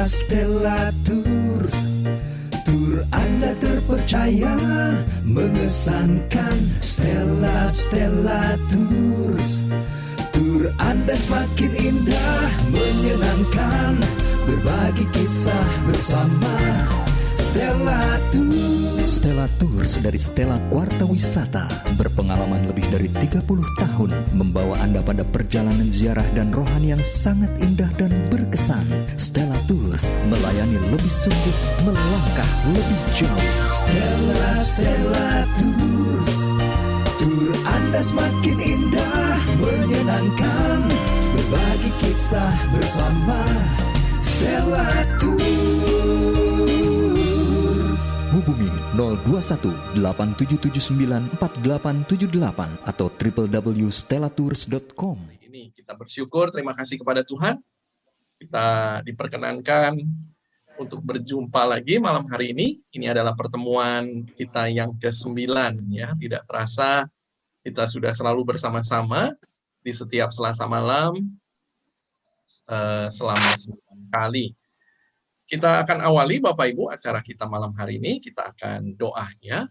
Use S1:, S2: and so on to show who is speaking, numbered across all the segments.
S1: Stella Tours, tur Anda terpercaya, mengesankan. Stella Tours, tur Anda semakin indah, menyenangkan, berbagi kisah bersama. Stella Tours. Stella Tours dari Stella Warta Wisata berpengalaman lebih dari 30 tahun membawa Anda pada perjalanan ziarah dan rohani yang sangat indah dan berkesan. Stella Tours melayani lebih sungguh, melangkah lebih jauh. Stella Tours, tur Anda semakin indah, menyenangkan, berbagi kisah bersama. Stella Tours. Hubungi 021-8779-4878 atau www.stellatours.com.
S2: Ini kita bersyukur, terima kasih kepada Tuhan. Kita diperkenankan untuk berjumpa lagi malam hari ini. Ini adalah pertemuan kita yang ke-9 ya. Tidak terasa kita sudah selalu bersama-sama di setiap Selasa malam selama 9 kali. Kita akan awali Bapak Ibu acara kita malam hari ini. Kita akan doanya.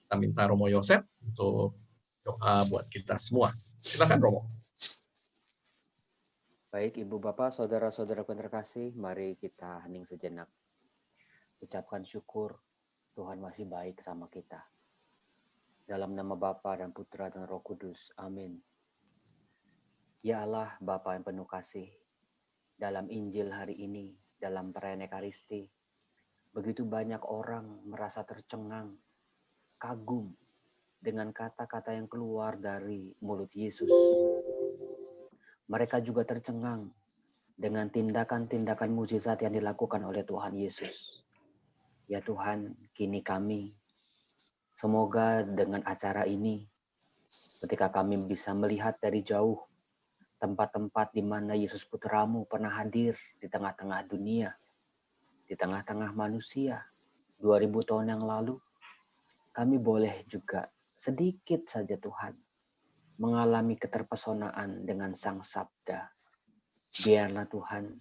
S2: Kita minta Romo Yosef untuk doa buat kita semua. Silakan Romo.
S3: Baik Ibu Bapak, saudara-saudaraku yang terkasih, mari kita hening sejenak. Ucapkan syukur Tuhan masih baik sama kita. Dalam nama Bapa dan Putra dan Roh Kudus. Amin. Ya Allah, Bapa yang penuh kasih, dalam Injil hari ini, dalam perayaan Ekaristi, begitu banyak orang merasa tercengang, kagum dengan kata-kata yang keluar dari mulut Yesus. Mereka juga tercengang dengan tindakan-tindakan mukjizat yang dilakukan oleh Tuhan Yesus. Ya Tuhan, kini kami, semoga dengan acara ini, ketika kami bisa melihat dari jauh tempat-tempat di mana Yesus Putramu pernah hadir di tengah-tengah dunia, di tengah-tengah manusia, 2000 tahun yang lalu, kami boleh juga sedikit saja Tuhan, mengalami keterpesonaan dengan Sang Sabda. Biarlah Tuhan,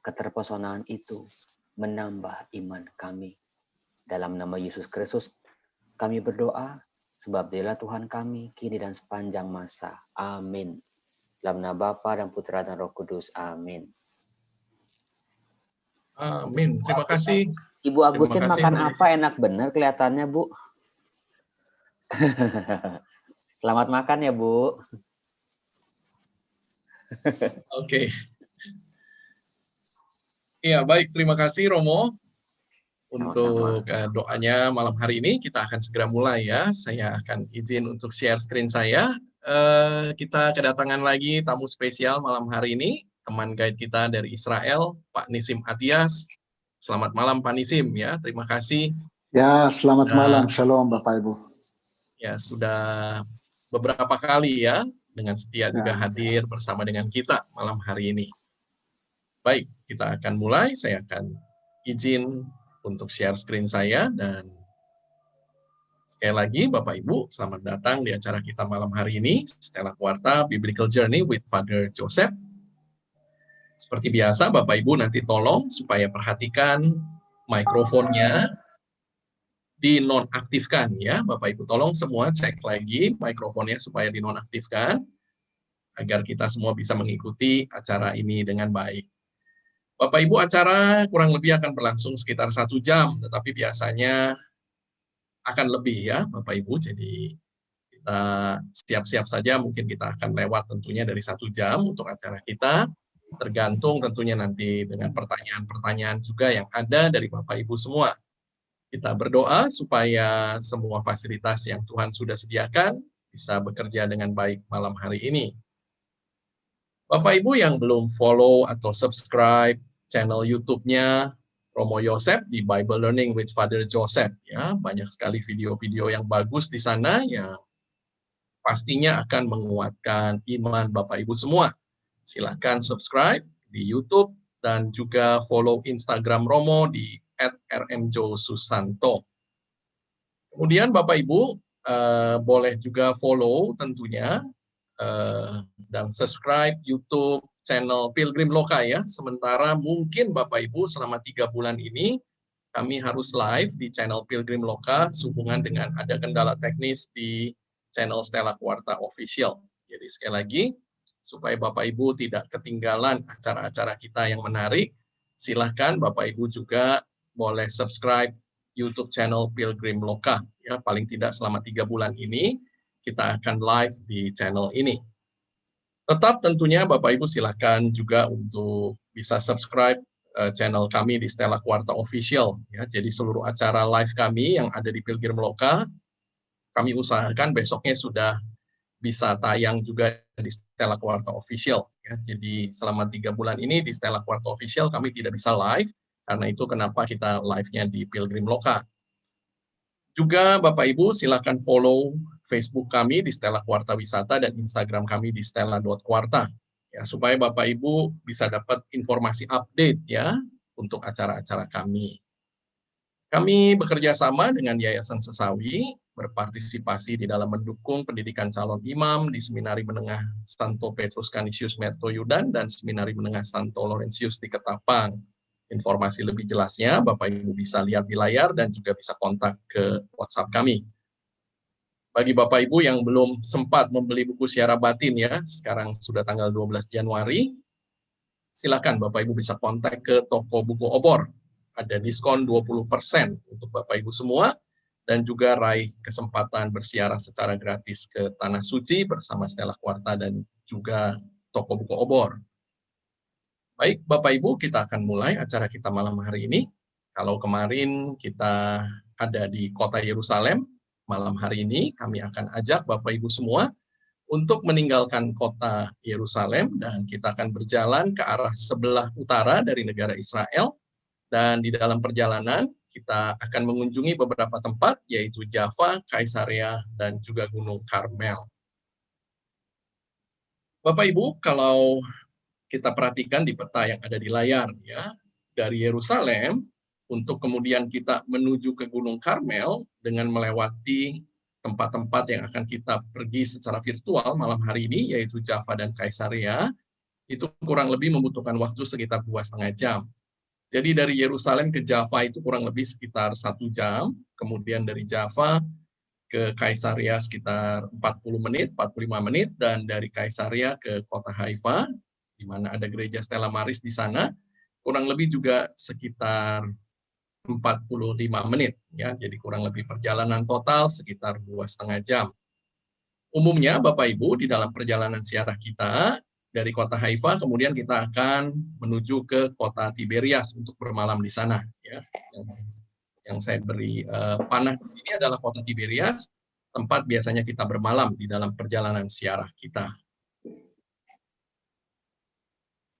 S3: keterpesonaan itu menambah iman kami. Dalam nama Yesus Kristus, kami berdoa, sebab Dialah Tuhan kami, kini dan sepanjang masa. Amin. Dalam nama Bapa dan Putra dan Roh Kudus. Amin.
S2: Amin. Terima kasih.
S3: Ibu Agustin makan apa enak bener kelihatannya, Bu. Selamat makan ya, Bu.
S2: Oke. Iya, baik. Terima kasih Romo untuk doanya malam hari ini. Kita akan segera mulai ya. Saya akan izin untuk share screen saya. Kita kedatangan lagi tamu spesial malam hari ini, teman guide kita dari Israel, Pak Nisim Atias. Selamat malam Pak Nisim ya, terima kasih.
S4: Ya, selamat malam, shalom Bapak Ibu.
S2: Ya, sudah beberapa kali ya, dengan setia juga hadir bersama dengan kita malam hari ini. Baik, kita akan mulai, saya akan izin untuk share screen saya, dan sekali lagi, Bapak Ibu, selamat datang di acara kita malam hari ini, Stella Warta Biblical Journey with Father Joseph. Seperti biasa, Bapak Ibu nanti tolong supaya perhatikan mikrofonnya dinonaktifkan ya. Bapak Ibu tolong semua cek lagi mikrofonnya supaya dinonaktifkan, agar kita semua bisa mengikuti acara ini dengan baik. Bapak Ibu, acara kurang lebih akan berlangsung sekitar 1 jam, tetapi biasanya akan lebih ya Bapak Ibu, jadi kita siap-siap saja, mungkin kita akan lewat tentunya dari 1 jam untuk acara kita, tergantung tentunya nanti dengan pertanyaan-pertanyaan juga yang ada dari Bapak Ibu semua. Kita berdoa supaya semua fasilitas yang Tuhan sudah sediakan bisa bekerja dengan baik malam hari ini. Bapak Ibu yang belum follow atau subscribe channel YouTube-nya Romo Yosef di Bible Learning with Father Joseph ya, banyak sekali video-video yang bagus di sana yang pastinya akan menguatkan iman Bapak Ibu semua. Silakan subscribe di YouTube dan juga follow Instagram Romo di @rmjosusanto. Kemudian Bapak Ibu boleh juga follow tentunya dan subscribe YouTube channel Pilgrim Loka ya. Sementara mungkin Bapak Ibu selama 3 bulan ini kami harus live di channel Pilgrim Loka sehubungan dengan ada kendala teknis di channel Stella Quarta Official. Jadi sekali lagi, supaya Bapak Ibu tidak ketinggalan acara-acara kita yang menarik, silahkan Bapak Ibu juga boleh subscribe YouTube channel Pilgrim Loka. Ya, paling tidak selama 3 bulan ini kita akan live di channel ini. Tetap tentunya Bapak Ibu silahkan juga untuk bisa subscribe channel kami di Stella Quarta Official. Ya, jadi seluruh acara live kami yang ada di Pilgrim Loka, kami usahakan besoknya sudah bisa tayang juga di Stella Quarta Official. Ya, jadi selama 3 bulan ini di Stella Quarta Official kami tidak bisa live, karena itu kenapa kita live-nya di Pilgrim Loka. Juga Bapak Ibu silakan follow Facebook kami di Stella Quarta Wisata dan Instagram kami di stella.quarta. Ya, supaya Bapak Ibu bisa dapat informasi update ya untuk acara-acara kami. Kami bekerja sama dengan Yayasan Sesawi, berpartisipasi di dalam mendukung pendidikan calon imam di Seminari Menengah Santo Petrus Canisius Mertoyudan dan Seminari Menengah Santo Laurentius di Ketapang. Informasi lebih jelasnya Bapak Ibu bisa lihat di layar dan juga bisa kontak ke WhatsApp kami. Bagi Bapak Ibu yang belum sempat membeli buku Siara Batin ya, sekarang sudah tanggal 12 Januari, silakan Bapak Ibu bisa kontak ke toko buku Obor. Ada diskon 20% untuk Bapak Ibu semua, dan juga raih kesempatan bersiarah secara gratis ke Tanah Suci bersama Stella Quarta dan juga toko buku Obor. Baik Bapak Ibu, kita akan mulai acara kita malam hari ini. Kalau kemarin kita ada di kota Yerusalem, malam hari ini kami akan ajak Bapak Ibu semua untuk meninggalkan kota Yerusalem dan kita akan berjalan ke arah sebelah utara dari negara Israel. Dan di dalam perjalanan kita akan mengunjungi beberapa tempat yaitu Jaffa, Kaisarea, dan juga Gunung Karmel. Bapak Ibu, kalau kita perhatikan di peta yang ada di layar ya, dari Yerusalem untuk kemudian kita menuju ke Gunung Karmel dengan melewati tempat-tempat yang akan kita pergi secara virtual malam hari ini, yaitu Jaffa dan Kaisarea, itu kurang lebih membutuhkan waktu sekitar 2,5 jam. Jadi dari Yerusalem ke Jaffa itu kurang lebih sekitar 1 jam, kemudian dari Jaffa ke Kaisarea sekitar 45 menit, dan dari Kaisarea ke kota Haifa, di mana ada gereja Stella Maris di sana, kurang lebih juga sekitar 45 menit. Ya, jadi kurang lebih perjalanan total sekitar 2,5 jam. Umumnya Bapak Ibu di dalam perjalanan siarah kita, dari kota Haifa, kemudian kita akan menuju ke kota Tiberias untuk bermalam di sana. Ya. Yang saya beri panah di sini adalah kota Tiberias, tempat biasanya kita bermalam di dalam perjalanan siarah kita.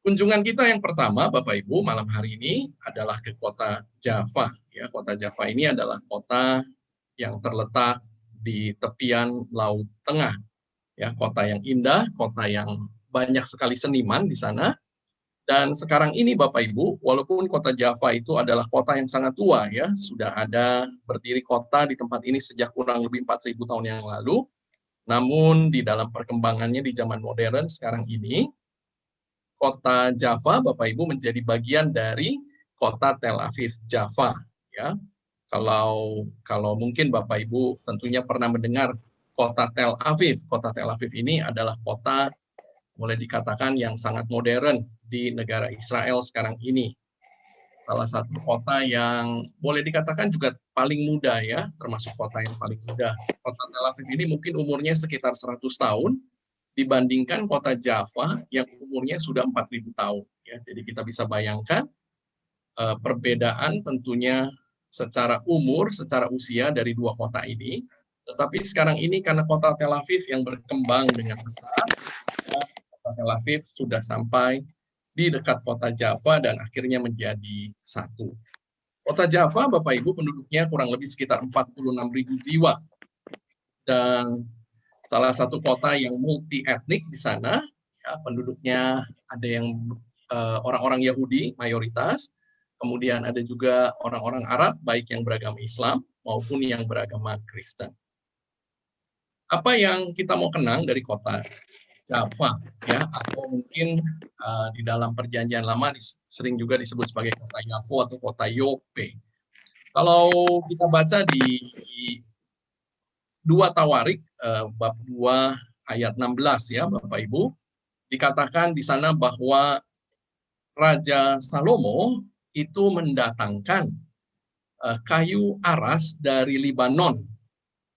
S2: Kunjungan kita yang pertama, Bapak Ibu, malam hari ini adalah ke kota Jaffa. Ya, kota Jaffa ini adalah kota yang terletak di tepian Laut Tengah. Ya, kota yang indah, kota yang banyak sekali seniman di sana. Dan sekarang ini Bapak Ibu, walaupun kota Jaffa itu adalah kota yang sangat tua ya, sudah ada berdiri kota di tempat ini sejak kurang lebih 4.000 tahun yang lalu. Namun di dalam perkembangannya di zaman modern sekarang ini, kota Jaffa Bapak Ibu menjadi bagian dari kota Tel Aviv Jaffa ya. Kalau mungkin Bapak Ibu tentunya pernah mendengar kota Tel Aviv. Kota Tel Aviv ini adalah kota boleh dikatakan yang sangat modern di negara Israel sekarang ini. Salah satu kota yang boleh dikatakan juga paling muda ya, termasuk kota yang paling muda. Kota Tel Aviv ini mungkin umurnya sekitar 100 tahun dibandingkan kota Jaffa yang umurnya sudah 4.000 tahun. Ya, jadi kita bisa bayangkan perbedaan tentunya secara umur, secara usia dari dua kota ini. Tetapi sekarang ini karena kota Tel Aviv yang berkembang dengan besar, kota Tel Aviv sudah sampai di dekat kota Jaffa dan akhirnya menjadi satu. Kota Jaffa, Bapak Ibu, penduduknya kurang lebih sekitar 46.000 jiwa. Dan salah satu kota yang multi etnik di sana, ya, penduduknya ada yang orang-orang Yahudi mayoritas, kemudian ada juga orang-orang Arab, baik yang beragama Islam maupun yang beragama Kristen. Apa yang kita mau kenang dari kota Java, ya, atau mungkin di dalam Perjanjian Lama sering juga disebut sebagai kota Yavo atau kota Yope. Kalau kita baca di 2 Tawarik bab 2 ayat 16 ya Bapak Ibu, dikatakan di sana bahwa Raja Salomo itu mendatangkan kayu aras dari Libanon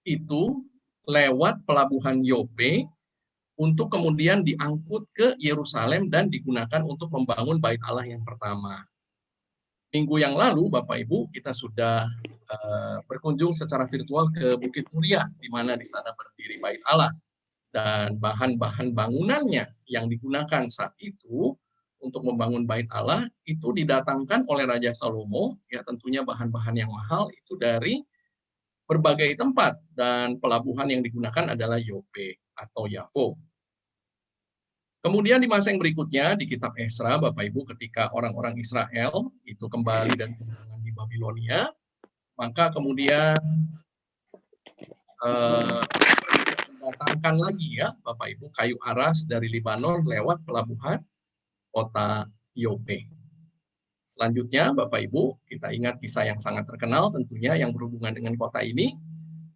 S2: itu lewat pelabuhan Yope untuk kemudian diangkut ke Yerusalem dan digunakan untuk membangun bait Allah yang pertama. Minggu yang lalu, Bapak Ibu, kita sudah berkunjung secara virtual ke Bukit Muria, di mana di sana berdiri bait Allah. Dan bahan-bahan bangunannya yang digunakan saat itu untuk membangun bait Allah, itu didatangkan oleh Raja Salomo, ya tentunya bahan-bahan yang mahal itu dari berbagai tempat, dan pelabuhan yang digunakan adalah Yope atau Yavo. Kemudian di masa yang berikutnya di kitab Esra, Bapak Ibu, ketika orang-orang Israel itu kembali dari kemenangan di Babilonia, maka kemudian mendatangkan lagi ya Bapak Ibu kayu aras dari Libanon lewat pelabuhan kota Yope. Selanjutnya Bapak Ibu, kita ingat kisah yang sangat terkenal tentunya yang berhubungan dengan kota ini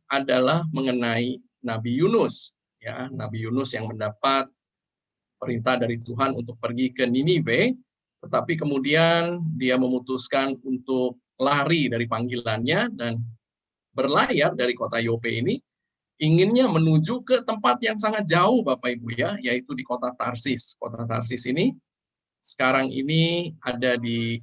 S2: adalah mengenai Nabi Yunus, ya, Nabi Yunus yang mendapat perintah dari Tuhan untuk pergi ke Niniwe, tetapi kemudian dia memutuskan untuk lari dari panggilannya dan berlayar dari kota Yope ini, inginnya menuju ke tempat yang sangat jauh Bapak Ibu ya, yaitu di kota Tarsis. Kota Tarsis ini sekarang ini ada di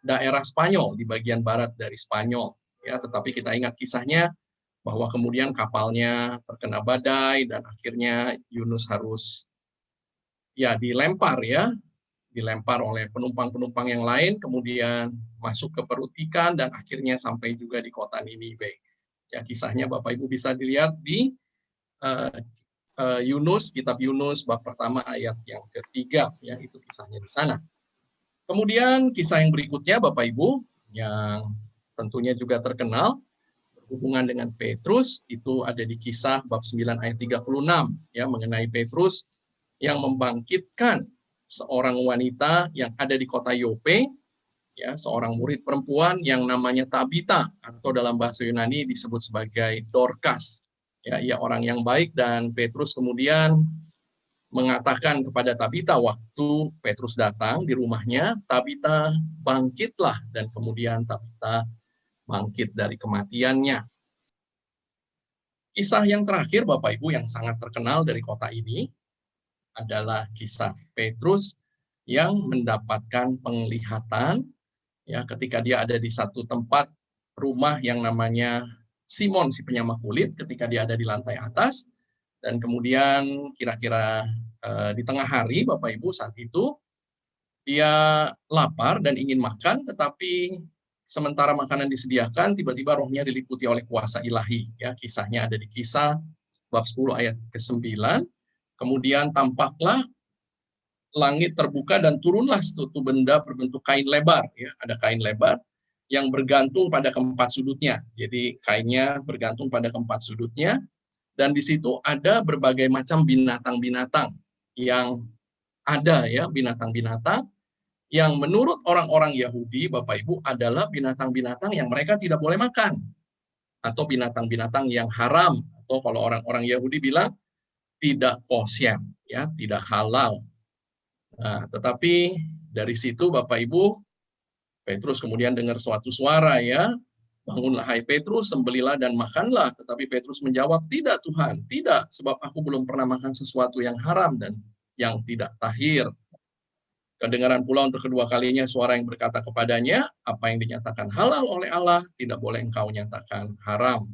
S2: daerah Spanyol, di bagian barat dari Spanyol. Ya, tetapi kita ingat kisahnya bahwa kemudian kapalnya terkena badai dan akhirnya Yunus harus dilempar oleh penumpang-penumpang yang lain, kemudian masuk ke perut ikan dan akhirnya sampai juga di kota Niniwe. Ya, kisahnya Bapak Ibu bisa dilihat di Yunus, kitab Yunus bab pertama ayat yang ketiga, ya itu kisahnya di sana. Kemudian kisah yang berikutnya Bapak Ibu yang tentunya juga terkenal berhubungan dengan Petrus itu ada di kisah bab 9 ayat 36 ya mengenai Petrus yang membangkitkan seorang wanita yang ada di kota Yope, ya, seorang murid perempuan yang namanya Tabita, atau dalam bahasa Yunani disebut sebagai Dorcas. Ya, ia orang yang baik dan Petrus kemudian mengatakan kepada Tabita waktu Petrus datang di rumahnya, Tabita bangkitlah, dan kemudian Tabita bangkit dari kematiannya. Kisah yang terakhir Bapak Ibu yang sangat terkenal dari kota ini adalah kisah Petrus yang mendapatkan penglihatan ya ketika dia ada di satu tempat rumah yang namanya Simon si penyamak kulit, ketika dia ada di lantai atas dan kemudian kira-kira di tengah hari Bapak Ibu saat itu dia lapar dan ingin makan, tetapi sementara makanan disediakan tiba-tiba rohnya diliputi oleh kuasa ilahi ya. Kisahnya ada di kisah bab 10 ayat ke-9. Kemudian tampaklah langit terbuka dan turunlah suatu benda berbentuk kain lebar. Ya, ada kain lebar yang bergantung pada keempat sudutnya. Jadi kainnya bergantung pada keempat sudutnya. Dan di situ ada berbagai macam binatang-binatang yang ada ya, binatang-binatang yang menurut orang-orang Yahudi, Bapak Ibu, adalah binatang-binatang yang mereka tidak boleh makan. Atau binatang-binatang yang haram. Atau kalau orang-orang Yahudi bilang, tidak kosher, ya, tidak halal. Nah, tetapi dari situ Bapak Ibu, Petrus kemudian dengar suatu suara ya, bangunlah hai Petrus, sembelilah dan makanlah. Tetapi Petrus menjawab, tidak Tuhan, tidak, sebab aku belum pernah makan sesuatu yang haram dan yang tidak tahir. Kedengaran pula untuk kedua kalinya suara yang berkata kepadanya, apa yang dinyatakan halal oleh Allah, tidak boleh engkau nyatakan haram.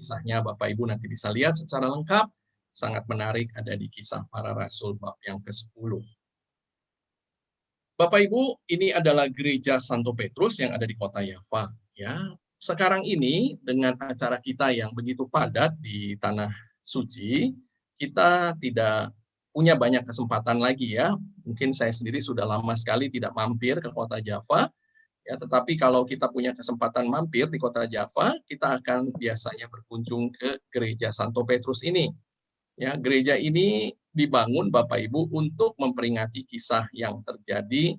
S2: Kisahnya Bapak Ibu nanti bisa lihat secara lengkap. Sangat menarik ada di Kisah Para Rasul bab yang ke-10. Bapak Ibu, ini adalah gereja Santo Petrus yang ada di kota Java. Ya, sekarang ini dengan acara kita yang begitu padat di tanah suci, kita tidak punya banyak kesempatan lagi ya. Mungkin saya sendiri sudah lama sekali tidak mampir ke kota Java. Ya, tetapi kalau kita punya kesempatan mampir di kota Java, kita akan biasanya berkunjung ke gereja Santo Petrus ini. Ya, gereja ini dibangun Bapak Ibu untuk memperingati kisah yang terjadi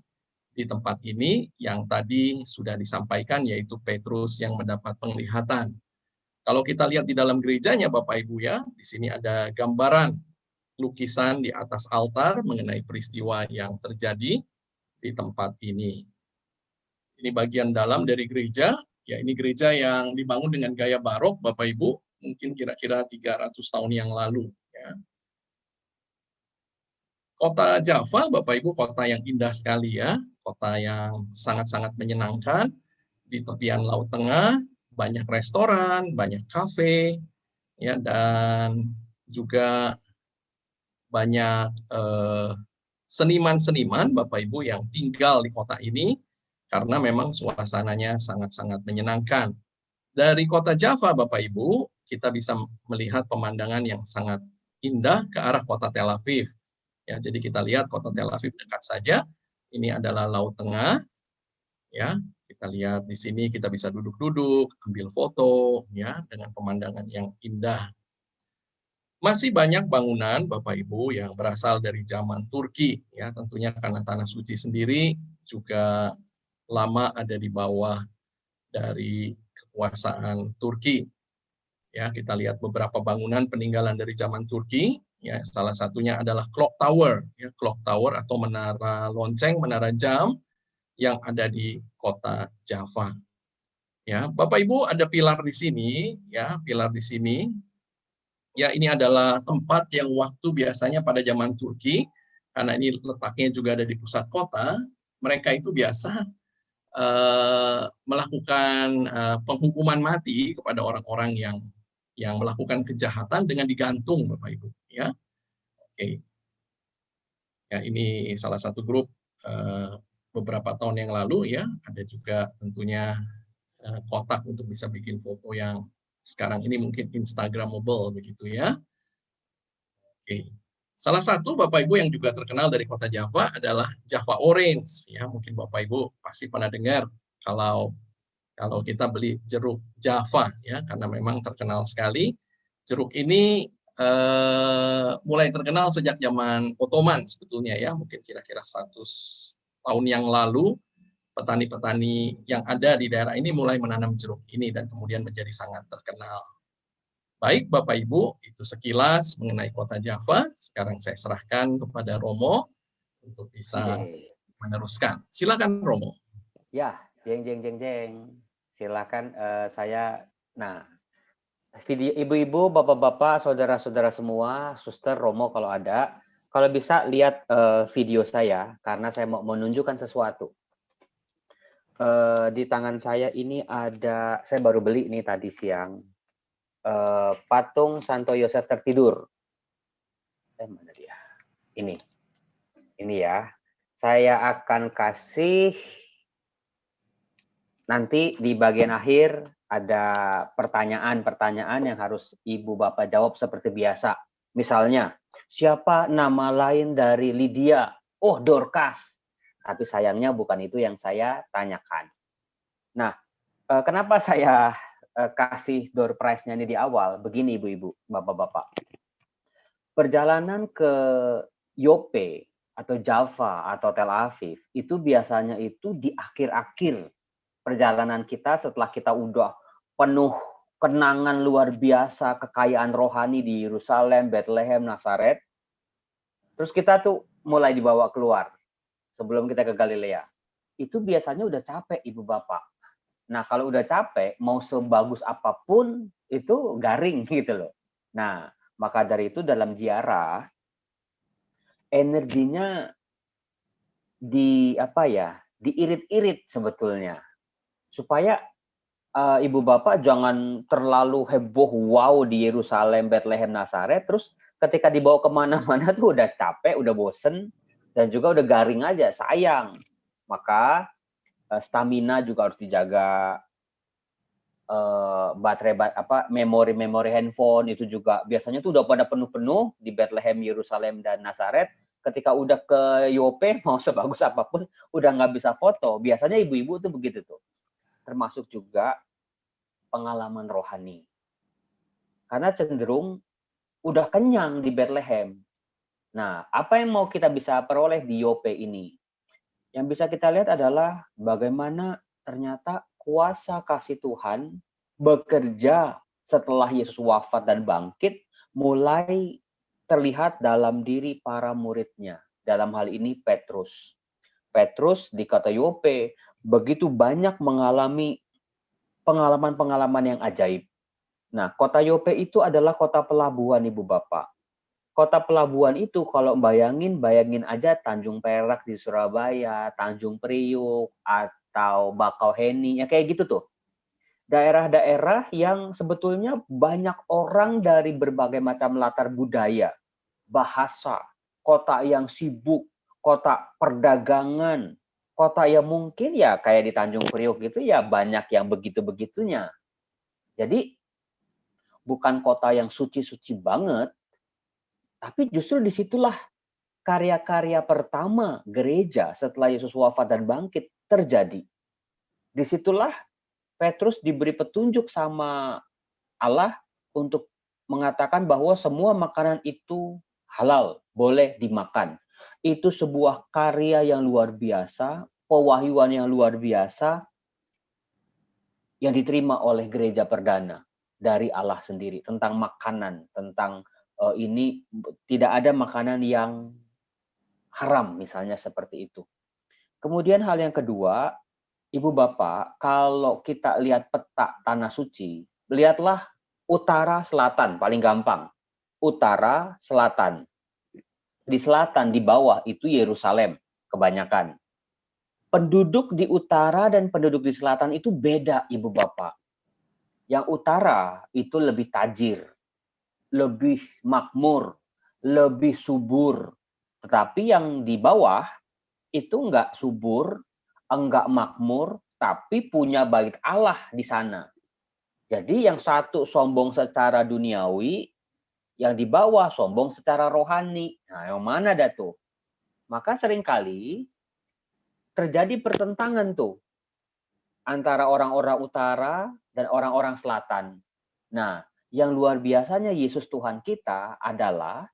S2: di tempat ini yang tadi sudah disampaikan, yaitu Petrus yang mendapat penglihatan. Kalau kita lihat di dalam gerejanya Bapak Ibu ya, di sini ada gambaran lukisan di atas altar mengenai peristiwa yang terjadi di tempat ini. Ini bagian dalam dari gereja, ya ini gereja yang dibangun dengan gaya barok Bapak Ibu, mungkin kira-kira 300 tahun yang lalu. Ya. Kota Java, Bapak Ibu, kota yang indah sekali ya, kota yang sangat-sangat menyenangkan, di tepian Laut Tengah, banyak restoran, banyak kafe, ya, dan juga banyak seniman-seniman Bapak Ibu yang tinggal di kota ini, karena memang suasananya sangat-sangat menyenangkan. Dari kota Java Bapak Ibu, kita bisa melihat pemandangan yang sangat indah ke arah kota Tel Aviv. Ya, jadi kita lihat kota Tel Aviv dekat saja. Ini adalah Laut Tengah. Ya, kita lihat di sini kita bisa duduk-duduk, ambil foto ya dengan pemandangan yang indah. Masih banyak bangunan Bapak Ibu yang berasal dari zaman Turki ya, tentunya karena tanah suci sendiri juga lama ada di bawah dari kekuasaan Turki. Ya, kita lihat beberapa bangunan peninggalan dari zaman Turki. Ya, salah satunya adalah Clock Tower, ya, Clock Tower atau menara lonceng, menara jam yang ada di kota Java. Ya, Bapak Ibu ada pilar di sini, ya, pilar di sini. Ya, ini adalah tempat yang waktu biasanya pada zaman Turki, karena ini letaknya juga ada di pusat kota, mereka itu biasa melakukan penghukuman mati kepada orang-orang yang melakukan kejahatan dengan digantung, Bapak Ibu. Ya, oke. Ya, ini salah satu grup beberapa tahun yang lalu ya. Ada juga tentunya kotak untuk bisa bikin foto yang sekarang ini mungkin Instagramable begitu ya. Oke. Salah satu Bapak Ibu yang juga terkenal dari kota Java adalah Java Orange. Ya, mungkin Bapak Ibu pasti pernah dengar kalau kita beli jeruk Java ya, karena memang terkenal sekali. Jeruk ini mulai terkenal sejak zaman Ottoman sebetulnya ya, mungkin kira-kira 100 tahun yang lalu petani-petani yang ada di daerah ini mulai menanam jeruk ini dan kemudian menjadi sangat terkenal. Baik Bapak Ibu, itu sekilas mengenai kota Java. Sekarang saya serahkan kepada Romo untuk bisa meneruskan. Silakan Romo.
S3: Ya, jeng. Silakan saya. Nah, video ibu-ibu, bapak-bapak, saudara-saudara semua, suster, Romo kalau ada, kalau bisa lihat video saya karena saya mau menunjukkan sesuatu. Di tangan saya ini ada, saya baru beli ini tadi siang, patung Santo Yosef tertidur. Mana dia? Ini ya. Saya akan kasih nanti di bagian akhir ada pertanyaan-pertanyaan yang harus ibu bapak jawab seperti biasa. Misalnya, siapa nama lain dari Lydia? Oh, Dorcas. Tapi sayangnya bukan itu yang saya tanyakan. Nah, kenapa saya kasih door prize-nya ini di awal? Begini ibu-ibu, bapak-bapak. Perjalanan ke Yope atau Java atau Tel Aviv itu biasanya itu di akhir-akhir perjalanan kita setelah kita udah penuh kenangan luar biasa, kekayaan rohani di Yerusalem, Bethlehem, Nazaret. Terus kita tuh mulai dibawa keluar sebelum kita ke Galilea. Itu biasanya udah capek ibu bapak. Nah, kalau udah capek, mau sebagus apapun itu garing gitu loh. Nah, maka dari itu dalam ziarah energinya diirit-irit sebetulnya. Supaya ibu bapak jangan terlalu heboh wow di Yerusalem, Bethlehem, Nazaret, terus ketika dibawa kemana-mana tuh udah capek, udah bosen, dan juga udah garing aja, sayang. Maka stamina juga harus dijaga, memori handphone itu juga biasanya tuh udah pada penuh-penuh di Bethlehem, Yerusalem, dan Nazaret. Ketika udah ke Yope, mau sebagus apapun, udah nggak bisa foto. Biasanya ibu-ibu tuh begitu tuh. Termasuk juga pengalaman rohani. Karena cenderung udah kenyang di Bethlehem. Nah, apa yang mau kita bisa peroleh di Yope ini? Yang bisa kita lihat adalah bagaimana ternyata kuasa kasih Tuhan bekerja setelah Yesus wafat dan bangkit, mulai terlihat dalam diri para muridnya. Dalam hal ini Petrus. Petrus di kota Yope begitu banyak mengalami pengalaman-pengalaman yang ajaib. Nah, kota Yope itu adalah kota pelabuhan, Ibu Bapak. Kota pelabuhan itu kalau bayangin aja Tanjung Perak di Surabaya, Tanjung Priuk, atau Bakauheni, ya kayak gitu tuh. Daerah-daerah yang sebetulnya banyak orang dari berbagai macam latar budaya, bahasa, kota yang sibuk, kota perdagangan, kota yang mungkin ya kayak di Tanjung Priuk gitu ya banyak yang begitu-begitunya. Jadi bukan kota yang suci-suci banget, tapi justru disitulah karya-karya pertama gereja setelah Yesus wafat dan bangkit terjadi. Disitulah Petrus diberi petunjuk sama Allah untuk mengatakan bahwa semua makanan itu halal, boleh dimakan. Itu sebuah karya yang luar biasa, pewahyuan yang luar biasa yang diterima oleh gereja perdana dari Allah sendiri tentang makanan, tentang ini tidak ada makanan yang haram misalnya seperti itu. Kemudian hal yang kedua, Ibu Bapak, kalau kita lihat peta tanah suci, lihatlah utara selatan paling gampang. Utara selatan. Di selatan di bawah itu Yerusalem kebanyakan. Penduduk di utara dan penduduk di selatan itu beda, Ibu Bapak. Yang utara itu lebih tajir, lebih makmur, lebih subur. Tetapi yang di bawah itu enggak subur, enggak makmur, tapi punya bait Allah di sana. Jadi yang satu sombong secara duniawi, yang di bawah sombong secara rohani. Nah, yang mana dah tuh? Maka seringkali terjadi pertentangan tuh antara orang-orang utara dan orang-orang selatan. Nah, yang luar biasanya Yesus Tuhan kita adalah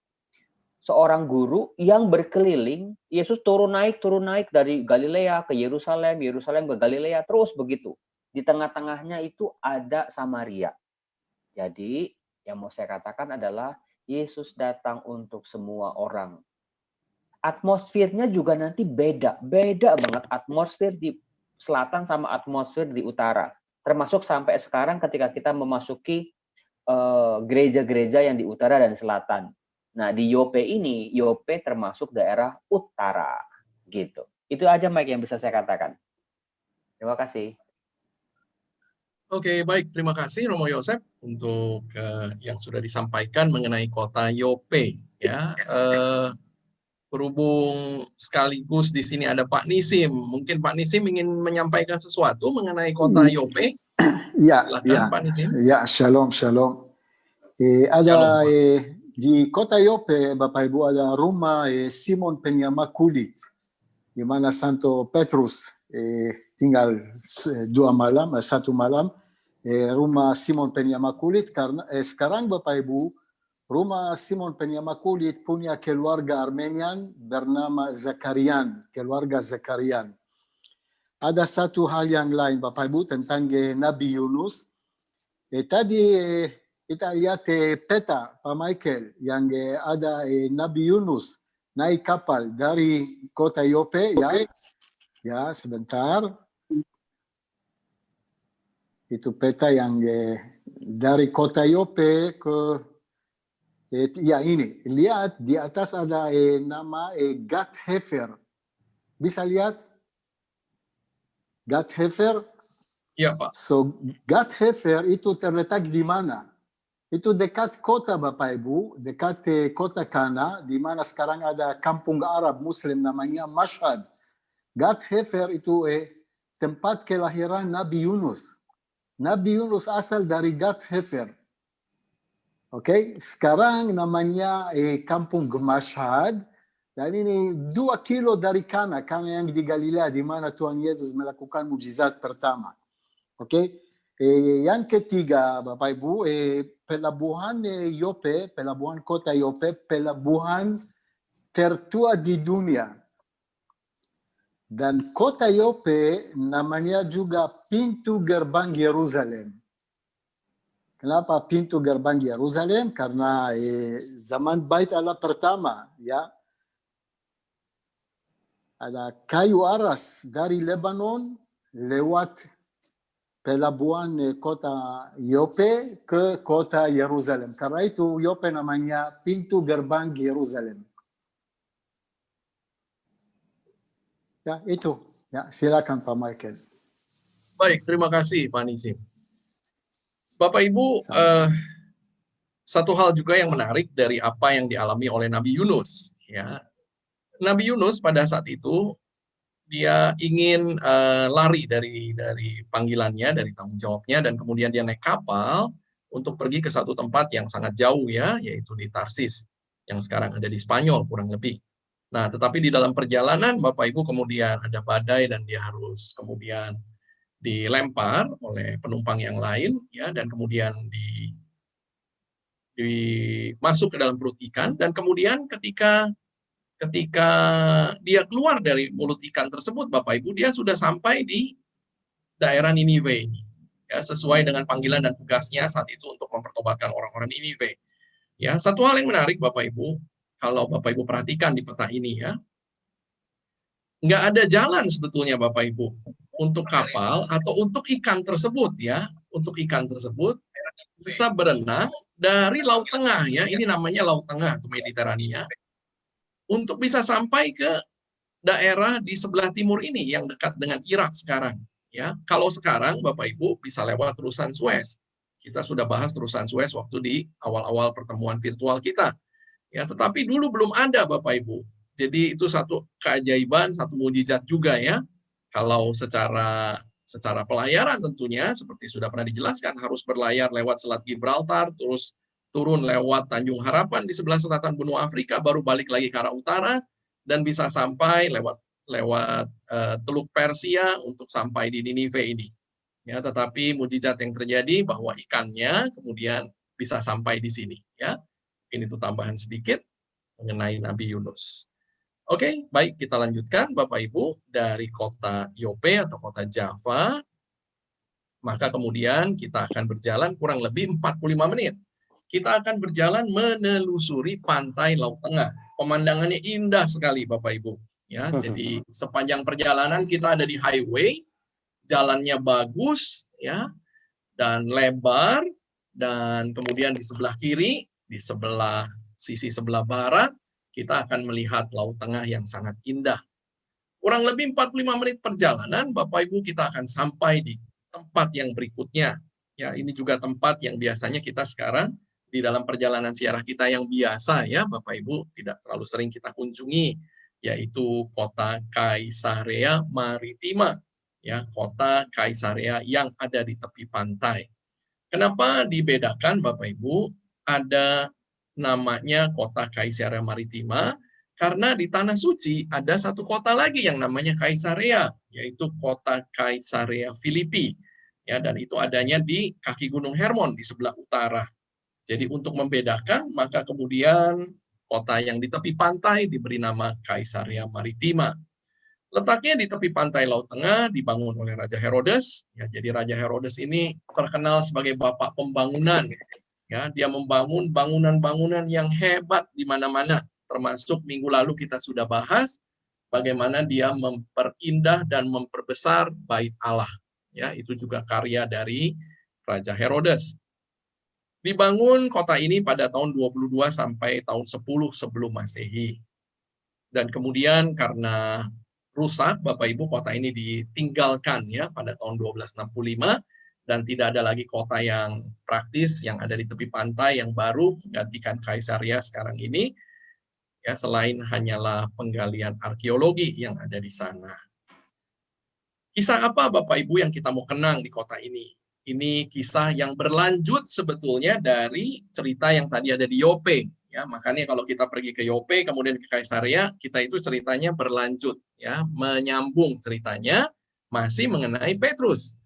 S3: seorang guru yang berkeliling. Yesus turun naik dari Galilea ke Yerusalem, Yerusalem ke Galilea, terus begitu. Di tengah-tengahnya itu ada Samaria. Jadi, yang mau saya katakan adalah Yesus datang untuk semua orang. Atmosfernya juga nanti beda banget atmosfer di selatan sama atmosfer di utara. Termasuk sampai sekarang ketika kita memasuki gereja-gereja yang di utara dan selatan. Nah, di Yope ini, Yope termasuk daerah utara, gitu. Itu aja Mike yang bisa saya katakan. Terima kasih.
S2: Oke, baik. Terima kasih Romo Yosef untuk yang sudah disampaikan mengenai kota Yope. Ya, berhubung sekaligus di sini ada Pak Nisim. Mungkin Pak Nisim ingin menyampaikan sesuatu mengenai kota Yope. Silakan Pak Nisim.
S4: Ya, shalom. Ada di kota Yope, Bapak Ibu, ada rumah Simon Penyamakulit, di mana Santo Petrus tinggal satu malam. Rumah Simon Penyamakulit, karena sekarang Bapak Ibu, rumah Simon Penyamakulit punya keluarga Armenian bernama Zakarian, keluarga Zakarian. Ada satu hal yang lain Bapak Ibu tentang Nabi Yunus. Tadi kita lihat peta Pak Michael yang ada Nabi Yunus naik kapal dari kota Yope, ya sebentar. Itu peta yang dari kota Yope ke ya ini. Lihat di atas ada nama Gat Hefer. Bisa lihat? Gat Hefer?
S2: Iya, Pak.
S4: So, Gat Hefer itu terletak di mana? Itu dekat kota Bapak Ibu, dekat kota Kana, di mana sekarang ada kampung Arab Muslim namanya Mashhad. Gat Hefer itu tempat kelahiran Nabi Yunus. Nabi Yunus asal dari Gat Hefer. Oke, sekarang namanya kampung Mashhad. Dan ini 2 kilo dari Kana yang di Galilea, di mana Tuhan Yesus melakukan mujizat pertama. Oke, Yang ketiga, Bapak Ibu, pelabuhan Yope, pelabuhan kota Yope, pelabuhan tertua di dunia. Dan kota Yope namanya juga pintu gerbang Yerusalem. Kenapa pintu gerbang Yerusalem? Karena zaman Bait Allah pertama, ya, ada kayu aras dari Lebanon lewat pelabuhan kota Yope ke kota Yerusalem. Karena itu Yope namanya pintu gerbang Yerusalem. Ya, itu. Ya, silakan Pak Michael.
S2: Baik, terima kasih Pak Nisim. Bapak Ibu,
S4: Sama-sama.
S2: satu hal juga yang menarik dari apa yang dialami oleh Nabi Yunus, ya. Nabi Yunus pada saat itu dia ingin lari dari panggilannya, dari tanggung jawabnya, dan kemudian dia naik kapal untuk pergi ke satu tempat yang sangat jauh, ya, yaitu di Tarsis, yang sekarang ada di Spanyol kurang lebih. Nah, tetapi di dalam perjalanan Bapak Ibu kemudian ada badai dan dia harus kemudian dilempar oleh penumpang yang lain, ya, dan kemudian masuk ke dalam perut ikan, dan kemudian ketika dia keluar dari mulut ikan tersebut, Bapak Ibu, dia sudah sampai di daerah Niniwe ini, ya, sesuai dengan panggilan dan tugasnya saat itu untuk mempertobatkan orang-orang Niniwe. Ya, satu hal yang menarik Bapak Ibu, kalau Bapak Ibu perhatikan di peta ini, ya, nggak ada jalan sebetulnya Bapak Ibu untuk kapal atau untuk ikan tersebut, ya, untuk ikan tersebut bisa berenang dari Laut Tengah, ya, ini namanya Laut Tengah atau Mediterania, untuk bisa sampai ke daerah di sebelah timur ini yang dekat dengan Irak sekarang, ya. Kalau sekarang Bapak Ibu bisa lewat terusan Suez. Kita sudah bahas terusan Suez waktu di awal-awal pertemuan virtual kita. Ya, tetapi dulu belum ada Bapak Ibu. Jadi itu satu keajaiban, satu mujizat juga, ya. Kalau secara pelayaran tentunya seperti sudah pernah dijelaskan harus berlayar lewat Selat Gibraltar, terus turun lewat Tanjung Harapan di sebelah selatan benua Afrika, baru balik lagi ke arah utara dan bisa sampai lewat Teluk Persia untuk sampai di Ninive ini. Ya, tetapi mujizat yang terjadi bahwa ikannya kemudian bisa sampai di sini, ya. Ini tuh tambahan sedikit mengenai Nabi Yunus. Oke, baik, kita lanjutkan Bapak Ibu dari kota Yope atau kota Java. Maka kemudian kita akan berjalan kurang lebih 45 menit. Kita akan berjalan menelusuri pantai Laut Tengah. Pemandangannya indah sekali Bapak Ibu, ya. Jadi sepanjang perjalanan kita ada di highway, jalannya bagus, ya, dan lebar, dan kemudian di sebelah kiri, di sisi sebelah barat, kita akan melihat Laut Tengah yang sangat indah. Kurang lebih 45 menit perjalanan, Bapak Ibu, kita akan sampai di tempat yang berikutnya. Ya, ini juga tempat yang biasanya kita sekarang di dalam perjalanan ziarah kita yang biasa, ya, Bapak Ibu, tidak terlalu sering kita kunjungi, yaitu kota Kaisarea Maritima, ya, kota Kaisarea yang ada di tepi pantai. Kenapa dibedakan Bapak Ibu? Ada namanya kota Kaisarea Maritima, karena di Tanah Suci ada satu kota lagi yang namanya Kaisarea, yaitu kota Kaisarea Filipi. Ya, dan itu adanya di kaki Gunung Hermon di sebelah utara. Jadi untuk membedakan, maka kemudian kota yang di tepi pantai diberi nama Kaisarea Maritima. Letaknya di tepi pantai Laut Tengah, dibangun oleh Raja Herodes. Ya, jadi Raja Herodes ini terkenal sebagai bapak pembangunan. Ya, dia membangun bangunan-bangunan yang hebat di mana-mana. Termasuk minggu lalu kita sudah bahas bagaimana dia memperindah dan memperbesar Bait Allah. Ya, itu juga karya dari Raja Herodes. Dibangun kota ini pada tahun 22 sampai tahun 10 sebelum Masehi. Dan kemudian karena rusak, Bapak Ibu, kota ini ditinggalkan, ya, pada tahun 1265 dan tidak ada lagi kota yang praktis yang ada di tepi pantai yang baru menggantikan Kaisarea sekarang ini, ya, selain hanyalah penggalian arkeologi yang ada di sana. Kisah apa Bapak Ibu yang kita mau kenang di kota ini? Ini kisah yang berlanjut sebetulnya dari cerita yang tadi ada di Yope. Ya, makanya kalau kita pergi ke Yope kemudian ke Kaisarea, kita itu ceritanya berlanjut, ya, menyambung ceritanya masih mengenai Petrus.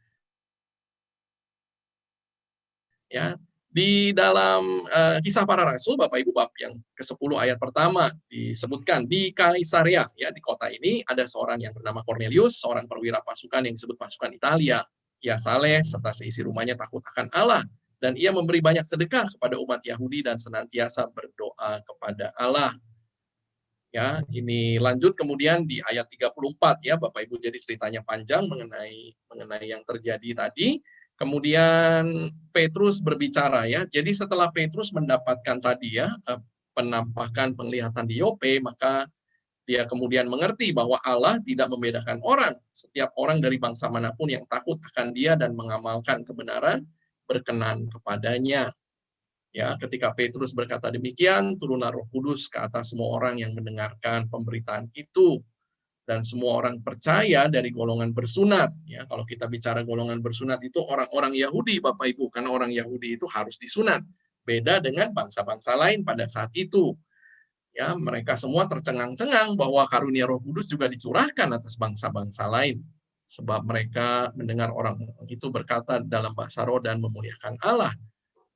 S2: Ya, di dalam Kisah Para Rasul, Bapak Ibu, bab yang ke-10 ayat pertama disebutkan di Kaisarea, ya, di kota ini ada seorang yang bernama Cornelius, seorang perwira pasukan yang disebut pasukan Italia. Ia saleh serta seisi rumahnya takut akan Allah, dan ia memberi banyak sedekah kepada umat Yahudi dan senantiasa berdoa kepada Allah. Ya, ini lanjut kemudian di ayat 34 ya, Bapak Ibu, jadi ceritanya panjang mengenai yang terjadi tadi. Kemudian Petrus berbicara ya. Jadi setelah Petrus mendapatkan tadi ya penampakan penglihatan di Yope, maka dia kemudian mengerti bahwa Allah tidak membedakan orang. Setiap orang dari bangsa manapun yang takut akan Dia dan mengamalkan kebenaran berkenan kepadanya. Ya, ketika Petrus berkata demikian, turunlah Roh Kudus ke atas semua orang yang mendengarkan pemberitaan itu, dan semua orang percaya dari golongan bersunat. Ya, kalau kita bicara golongan bersunat itu orang-orang Yahudi, Bapak Ibu, karena orang Yahudi itu harus disunat. Beda dengan bangsa-bangsa lain pada saat itu. Ya, mereka semua tercengang-cengang bahwa karunia Roh Kudus juga dicurahkan atas bangsa-bangsa lain, sebab mereka mendengar orang itu berkata dalam bahasa roh dan memuliakan Allah.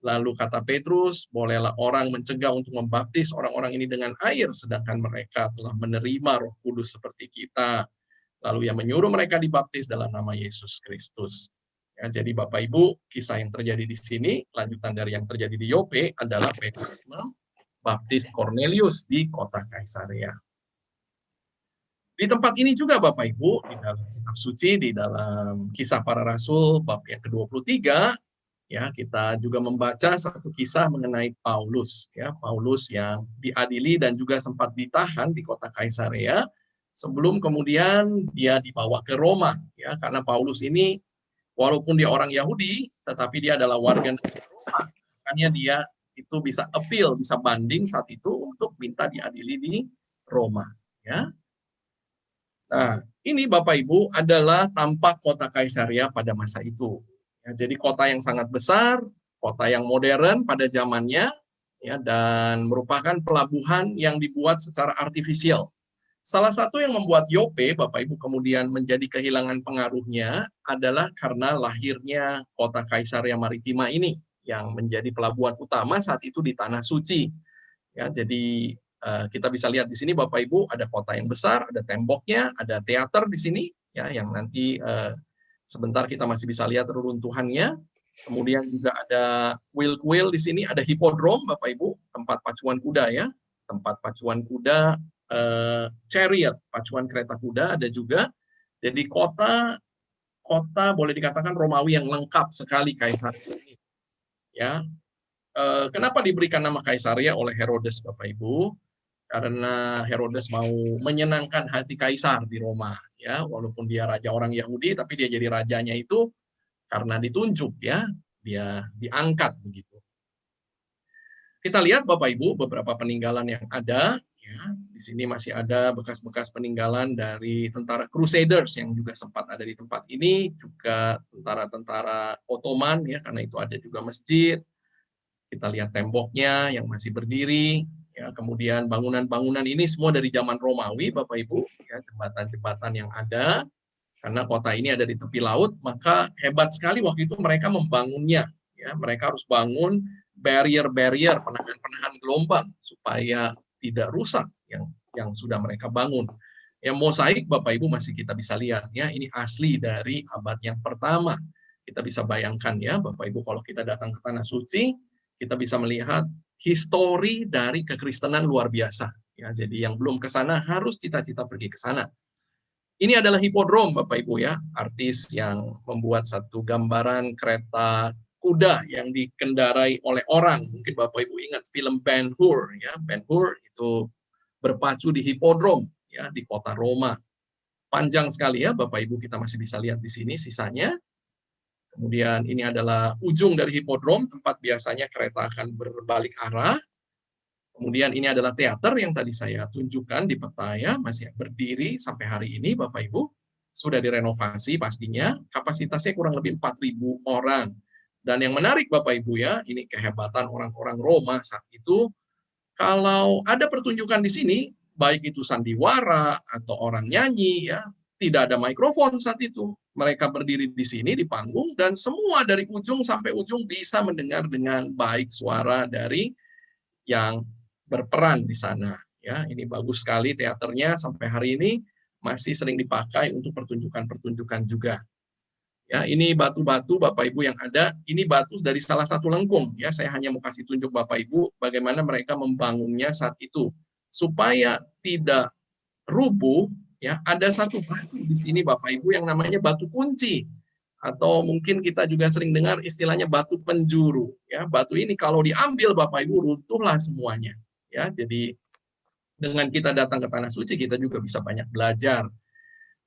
S2: Lalu kata Petrus, bolehlah orang mencegah untuk membaptis orang-orang ini dengan air, sedangkan mereka telah menerima Roh Kudus seperti kita. Lalu ia menyuruh mereka dibaptis dalam nama Yesus Kristus. Ya, jadi Bapak Ibu, kisah yang terjadi di sini, lanjutan dari yang terjadi di Yope adalah Petrus membaptis Cornelius di kota Kaisarea. Di tempat ini juga Bapak Ibu, di dalam kitab suci, di dalam Kisah Para Rasul bab yang ke-23, ya, kita juga membaca satu kisah mengenai Paulus, ya, Paulus yang diadili dan juga sempat ditahan di kota Kaisarea sebelum kemudian dia dibawa ke Roma, ya, karena Paulus ini walaupun dia orang Yahudi, tetapi dia adalah warga negara Roma, makanya dia itu bisa appeal, bisa banding saat itu untuk minta diadili di Roma, ya. Nah, ini Bapak Ibu adalah tampak kota Kaisarea pada masa itu. Ya, jadi kota yang sangat besar, kota yang modern pada zamannya, ya, dan merupakan pelabuhan yang dibuat secara artifisial. Salah satu yang membuat Yope, Bapak Ibu, kemudian menjadi kehilangan pengaruhnya adalah karena lahirnya kota Kaisarea Maritima ini, yang menjadi pelabuhan utama saat itu di Tanah Suci. Ya, jadi kita bisa lihat di sini, Bapak Ibu, ada kota yang besar, ada temboknya, ada teater di sini, ya, yang nanti sebentar kita masih bisa lihat reruntuhannya. Kemudian juga ada kuil-kuil di sini, ada hipodrom, Bapak Ibu, tempat pacuan kuda ya, tempat pacuan kuda, chariot, pacuan kereta kuda ada juga. Jadi kota boleh dikatakan Romawi yang lengkap sekali Kaisarea ini. Ya, kenapa diberikan nama Kaisarea oleh Herodes, Bapak Ibu? Karena Herodes mau menyenangkan hati kaisar di Roma, ya, walaupun dia raja orang Yahudi, tapi dia jadi rajanya itu karena ditunjuk, ya, dia diangkat begitu. Kita lihat Bapak Ibu beberapa peninggalan yang ada, ya, di sini masih ada bekas-bekas peninggalan dari tentara Crusaders yang juga sempat ada di tempat ini, juga tentara-tentara Ottoman, ya, karena itu ada juga masjid. Kita lihat temboknya yang masih berdiri. Ya, kemudian bangunan-bangunan ini semua dari zaman Romawi, Bapak Ibu, ya, jembatan-jembatan yang ada, karena kota ini ada di tepi laut, maka hebat sekali waktu itu mereka membangunnya. Ya, mereka harus bangun barrier-barrier, penahan-penahan gelombang supaya tidak rusak yang sudah mereka bangun. Yang mosaik, Bapak Ibu, masih kita bisa lihat, ya, ini asli dari abad yang pertama. Kita bisa bayangkan, ya, Bapak Ibu, kalau kita datang ke Tanah Suci, kita bisa melihat histori dari kekristenan luar biasa. Ya, jadi yang belum ke sana harus cita-cita pergi ke sana. Ini adalah hipodrom, Bapak Ibu, ya, artis yang membuat satu gambaran kereta kuda yang dikendarai oleh orang. Mungkin Bapak Ibu ingat film Ben-Hur, ya, Ben-Hur itu berpacu di hipodrom, ya, di kota Roma. Panjang sekali, ya, Bapak Ibu, kita masih bisa lihat di sini sisanya. Kemudian ini adalah ujung dari hipodrom, tempat biasanya kereta akan berbalik arah. Kemudian ini adalah teater yang tadi saya tunjukkan di peta, ya, masih berdiri sampai hari ini, Bapak Ibu. Sudah direnovasi pastinya, kapasitasnya kurang lebih 4.000 orang. Dan yang menarik Bapak Ibu, ya, ini kehebatan orang-orang Roma saat itu, kalau ada pertunjukan di sini, baik itu sandiwara atau orang nyanyi, ya, tidak ada mikrofon saat itu. Mereka berdiri di sini di panggung dan semua dari ujung sampai ujung bisa mendengar dengan baik suara dari yang berperan di sana. Ya, ini bagus sekali teaternya sampai hari ini masih sering dipakai untuk pertunjukan-pertunjukan juga. Ya, ini batu-batu Bapak Ibu yang ada, ini batu dari salah satu lengkung. Ya, saya hanya mau kasih tunjuk Bapak Ibu bagaimana mereka membangunnya saat itu supaya tidak rubuh. Ya, ada satu batu di sini Bapak Ibu yang namanya batu kunci, atau mungkin kita juga sering dengar istilahnya batu penjuru. Ya, batu ini kalau diambil Bapak Ibu runtuhlah semuanya. Ya, jadi dengan kita datang ke tanah suci kita juga bisa banyak belajar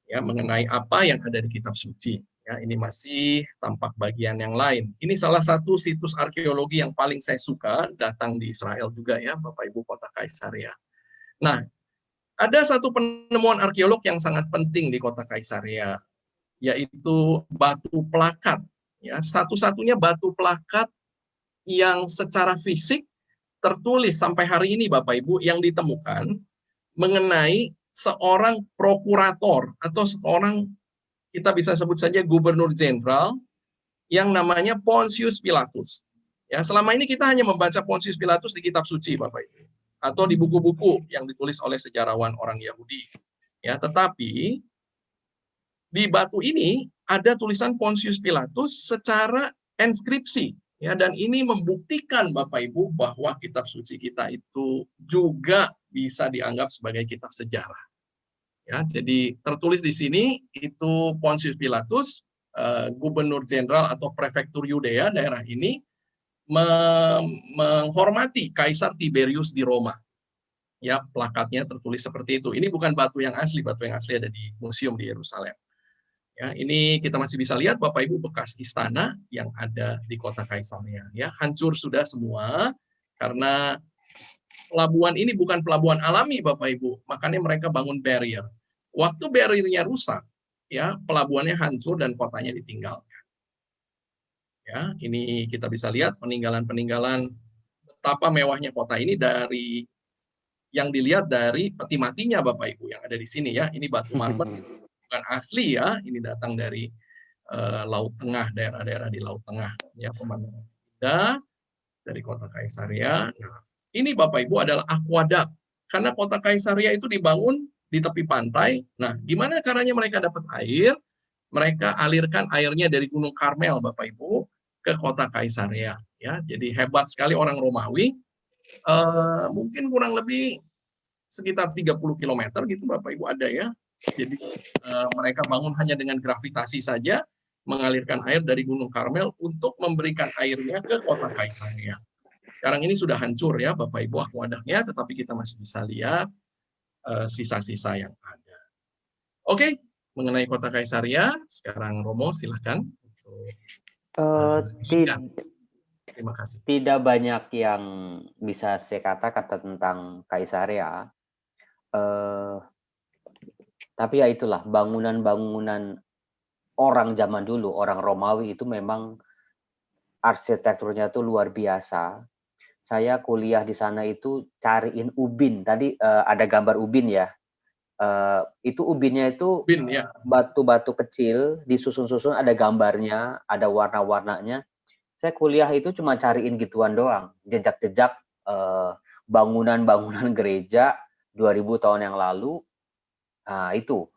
S2: ya mengenai apa yang ada di kitab suci. Ya, ini masih tampak bagian yang lain. Ini salah satu situs arkeologi yang paling saya suka, datang di Israel juga ya, Bapak Ibu, kota Kaisaria. Nah, ada satu penemuan arkeolog yang sangat penting di kota Kaisaria, yaitu batu plakat. Ya, satu-satunya batu plakat yang secara fisik tertulis sampai hari ini Bapak Ibu yang ditemukan mengenai seorang prokurator atau seorang, kita bisa sebut saja gubernur jenderal yang namanya Pontius Pilatus. Ya, selama ini kita hanya membaca Pontius Pilatus di kitab suci Bapak Ibu atau di buku-buku yang ditulis oleh sejarawan orang Yahudi. Ya, tetapi di batu ini ada tulisan Pontius Pilatus secara inskripsi. Ya, dan ini membuktikan Bapak Ibu bahwa kitab suci kita itu juga bisa dianggap sebagai kitab sejarah. Ya, jadi tertulis di sini itu Pontius Pilatus, gubernur jenderal atau prefektur Yudea daerah ini menghormati Kaisar Tiberius di Roma. Ya, plakatnya tertulis seperti itu. Ini bukan batu yang asli ada di museum di Yerusalem. Ya, ini kita masih bisa lihat Bapak Ibu bekas istana yang ada di kota Kaisaria. Ya, hancur sudah semua karena pelabuhan ini bukan pelabuhan alami Bapak Ibu, makanya mereka bangun barrier. Waktu barriernya rusak, ya pelabuhannya hancur dan kotanya ditinggalkan. Ya, ini kita bisa lihat peninggalan-peninggalan betapa mewahnya kota ini dari yang dilihat dari peti matinya Bapak Ibu yang ada di sini ya. Ini batu marmer bukan asli ya, ini datang dari Laut Tengah, daerah-daerah di Laut Tengah ya, pemandangan indah dari kota Kaisaria. Nah, ini Bapak Ibu adalah aqueduct. Karena kota Kaisaria itu dibangun di tepi pantai. Nah, gimana caranya mereka dapat air? Mereka alirkan airnya dari Gunung Karmel, Bapak Ibu, ke kota Kaisaria. Ya, jadi hebat sekali orang Romawi. Mungkin kurang lebih sekitar 30 km gitu, Bapak Ibu ada ya. Jadi mereka bangun hanya dengan gravitasi saja, mengalirkan air dari Gunung Karmel untuk memberikan airnya ke kota Kaisaria. Sekarang ini sudah hancur ya Bapak Ibu aqueduct-nya, tetapi kita masih bisa lihat sisa-sisa yang ada. Oke, mengenai kota Kaisaria, sekarang Romo silahkan. Terima kasih.
S3: Tidak banyak yang bisa saya kata tentang Kaisaria. Tapi ya itulah, bangunan-bangunan orang zaman dulu, orang Romawi itu memang arsitekturnya itu luar biasa. Saya kuliah di sana itu cariin ubin. Tadi ada gambar ubin ya. Itu ubinnya itu batu-batu kecil disusun-susun, ada gambarnya, ada warna-warnanya. Saya kuliah itu cuma cariin gituan doang, jejak-jejak bangunan-bangunan gereja 2000 tahun yang lalu. Nah, itu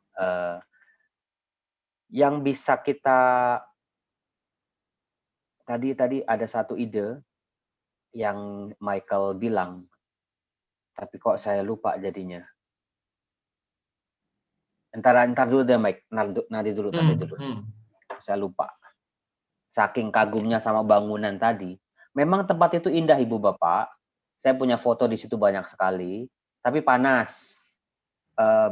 S3: yang bisa kita tadi ada satu ide yang Michael bilang, tapi kok saya lupa jadinya. Entar dulu deh Mike, nanti dulu. Saya lupa. Saking kagumnya sama bangunan tadi. Memang tempat itu indah Ibu Bapak. Saya punya foto di situ banyak sekali, tapi panas.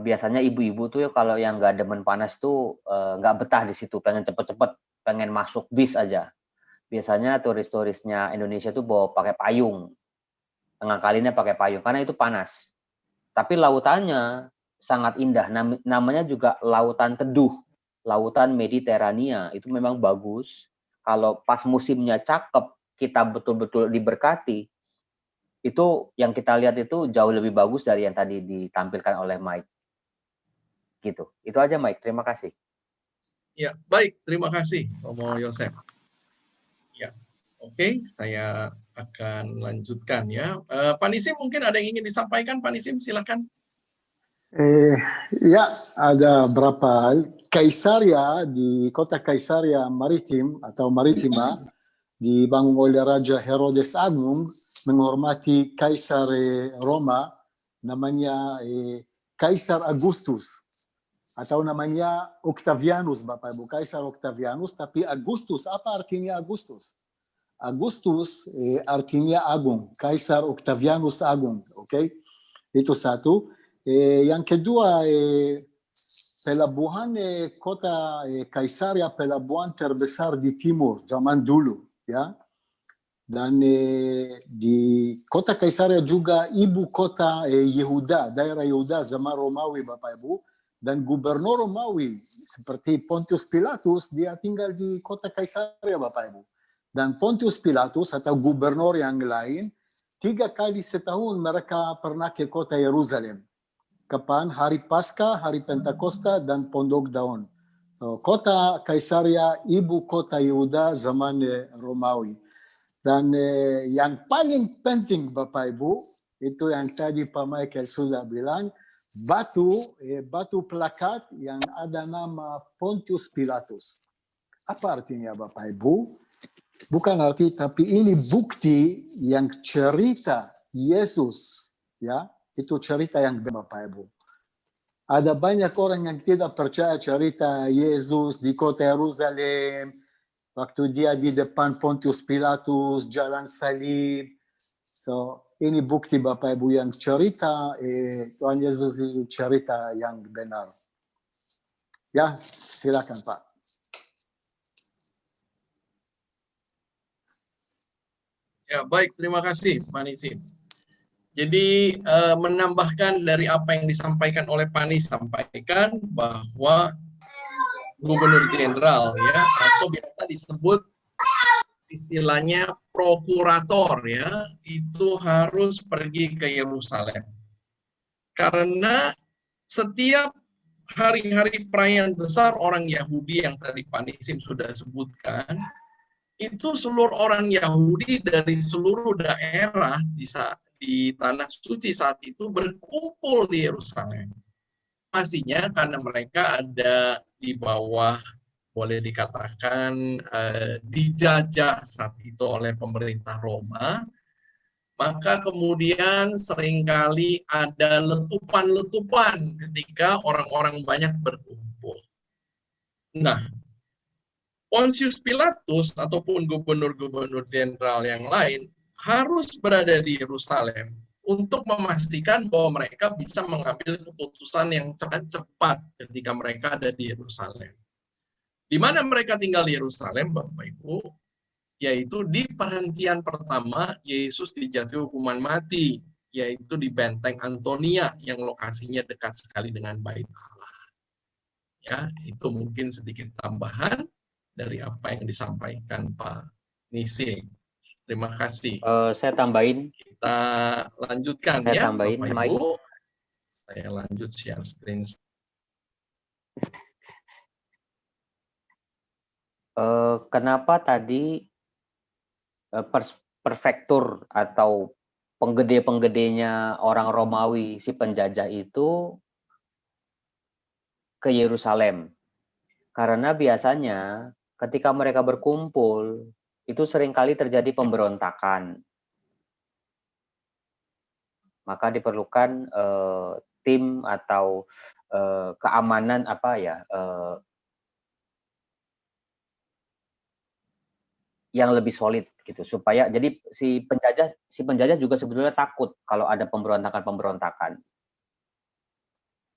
S3: Biasanya ibu-ibu tuh kalau yang nggak demen panas tuh nggak betah di situ, pengen cepet-cepet, pengen masuk bis aja. Biasanya turis-turisnya Indonesia tuh bawa pakai payung, ngakalinnya pakai payung karena itu panas. Tapi lautannya sangat indah, namanya juga lautan teduh, lautan Mediterania, itu memang bagus. Kalau pas musimnya cakep, kita betul-betul diberkati, itu yang kita lihat itu jauh lebih bagus dari yang tadi ditampilkan oleh Mike. gitu. Itu aja Mike, terima kasih.
S2: Ya, baik, terima kasih Romo Yosef. Ya, oke, saya akan lanjutkan ya. Pak Nisim mungkin ada yang ingin disampaikan, Pak Nisim, silakan.
S4: Ya, ada berapa Kaisaria di kota Kaisaria Maritim atau Maritima dibangun oleh Raja Herodes Agung menghormati Kaisar Roma namanya Kaisar Augustus atau namanya Octavianus Bapak Ibu, Kaisar Octavianus, tapi Agustus, apa artinya Agustus? Agustus artinya agung, Kaisar Octavianus Agung, oke? Itu satu. Yang kedua, pelabuhan kota Kaisaria pelabuhan terbesar di timur zaman dulu, ya. Dan di kota Kaisaria juga ibu kota Yehuda, daerah Yehuda zaman Romawi Bapak Ibu, dan gubernur Romawi seperti Pontius Pilatus dia tinggal di kota Kaisaria Bapak Ibu. Dan Pontius Pilatus atau gubernur yang lain 3 kali setahun mereka pernah ke kota Yerusalem. Kapan? Hari Paskah, Hari Pentakosta, dan Pondok Daun. So, kota Kaisaria, ibu kota Yehuda zaman Romawi. Dan yang paling penting Bapak Ibu, itu yang tadi Pak Michael sudah bilang, batu plakat yang ada nama Pontius Pilatus. Apa artinya Bapak Ibu? Bukan arti, tapi ini bukti yang cerita Yesus, ya, itu cerita yang Bapak Ibu. Ada banyak orang yang tidak percaya cerita Yesus di kota Yerusalem, waktu dia di depan Pontius Pilatus, jalan salib. So, ini bukti Bapak Ibu yang cerita Tuhan Yesus itu cerita yang benar. Ya, silakan Pak.
S2: Ya, baik, terima kasih Pak Nisim. Jadi menambahkan dari apa yang disampaikan oleh Pak Nis, sampaikan bahwa Gubernur Jenderal ya atau biasa disebut istilahnya prokurator ya itu harus pergi ke Yerusalem. Karena setiap hari-hari perayaan besar orang Yahudi yang tadi Pak Nisim sudah sebutkan, itu seluruh orang Yahudi dari seluruh daerah di Tanah Suci saat itu berkumpul di Yerusalem. Pastinya karena mereka ada di bawah, boleh dikatakan dijajah saat itu oleh pemerintah Roma, maka kemudian seringkali ada letupan-letupan ketika orang-orang banyak berkumpul. Nah, Pontius Pilatus ataupun gubernur-gubernur jenderal yang lain harus berada di Yerusalem untuk memastikan bahwa mereka bisa mengambil keputusan yang cepat ketika mereka ada di Yerusalem. Di mana mereka tinggal di Yerusalem, Bapak Ibu, yaitu di perhentian pertama Yesus dijatuhi hukuman mati, yaitu di Benteng Antonia yang lokasinya dekat sekali dengan Bait Allah. Ya, itu mungkin sedikit tambahan dari apa yang disampaikan Pak Nisim. Terima kasih.
S3: Saya tambahin.
S2: Kita lanjutkan
S3: Saya
S2: ya,
S3: tambahin,
S2: Bapak Ibu. Saya lanjut share screen.
S3: Kenapa tadi prefektur atau penggede-penggedenya orang Romawi, si penjajah itu ke Yerusalem? Karena biasanya ketika mereka berkumpul, itu seringkali terjadi pemberontakan. Maka diperlukan tim atau keamanan yang lebih solid gitu, supaya jadi si penjajah juga sebetulnya takut kalau ada pemberontakan.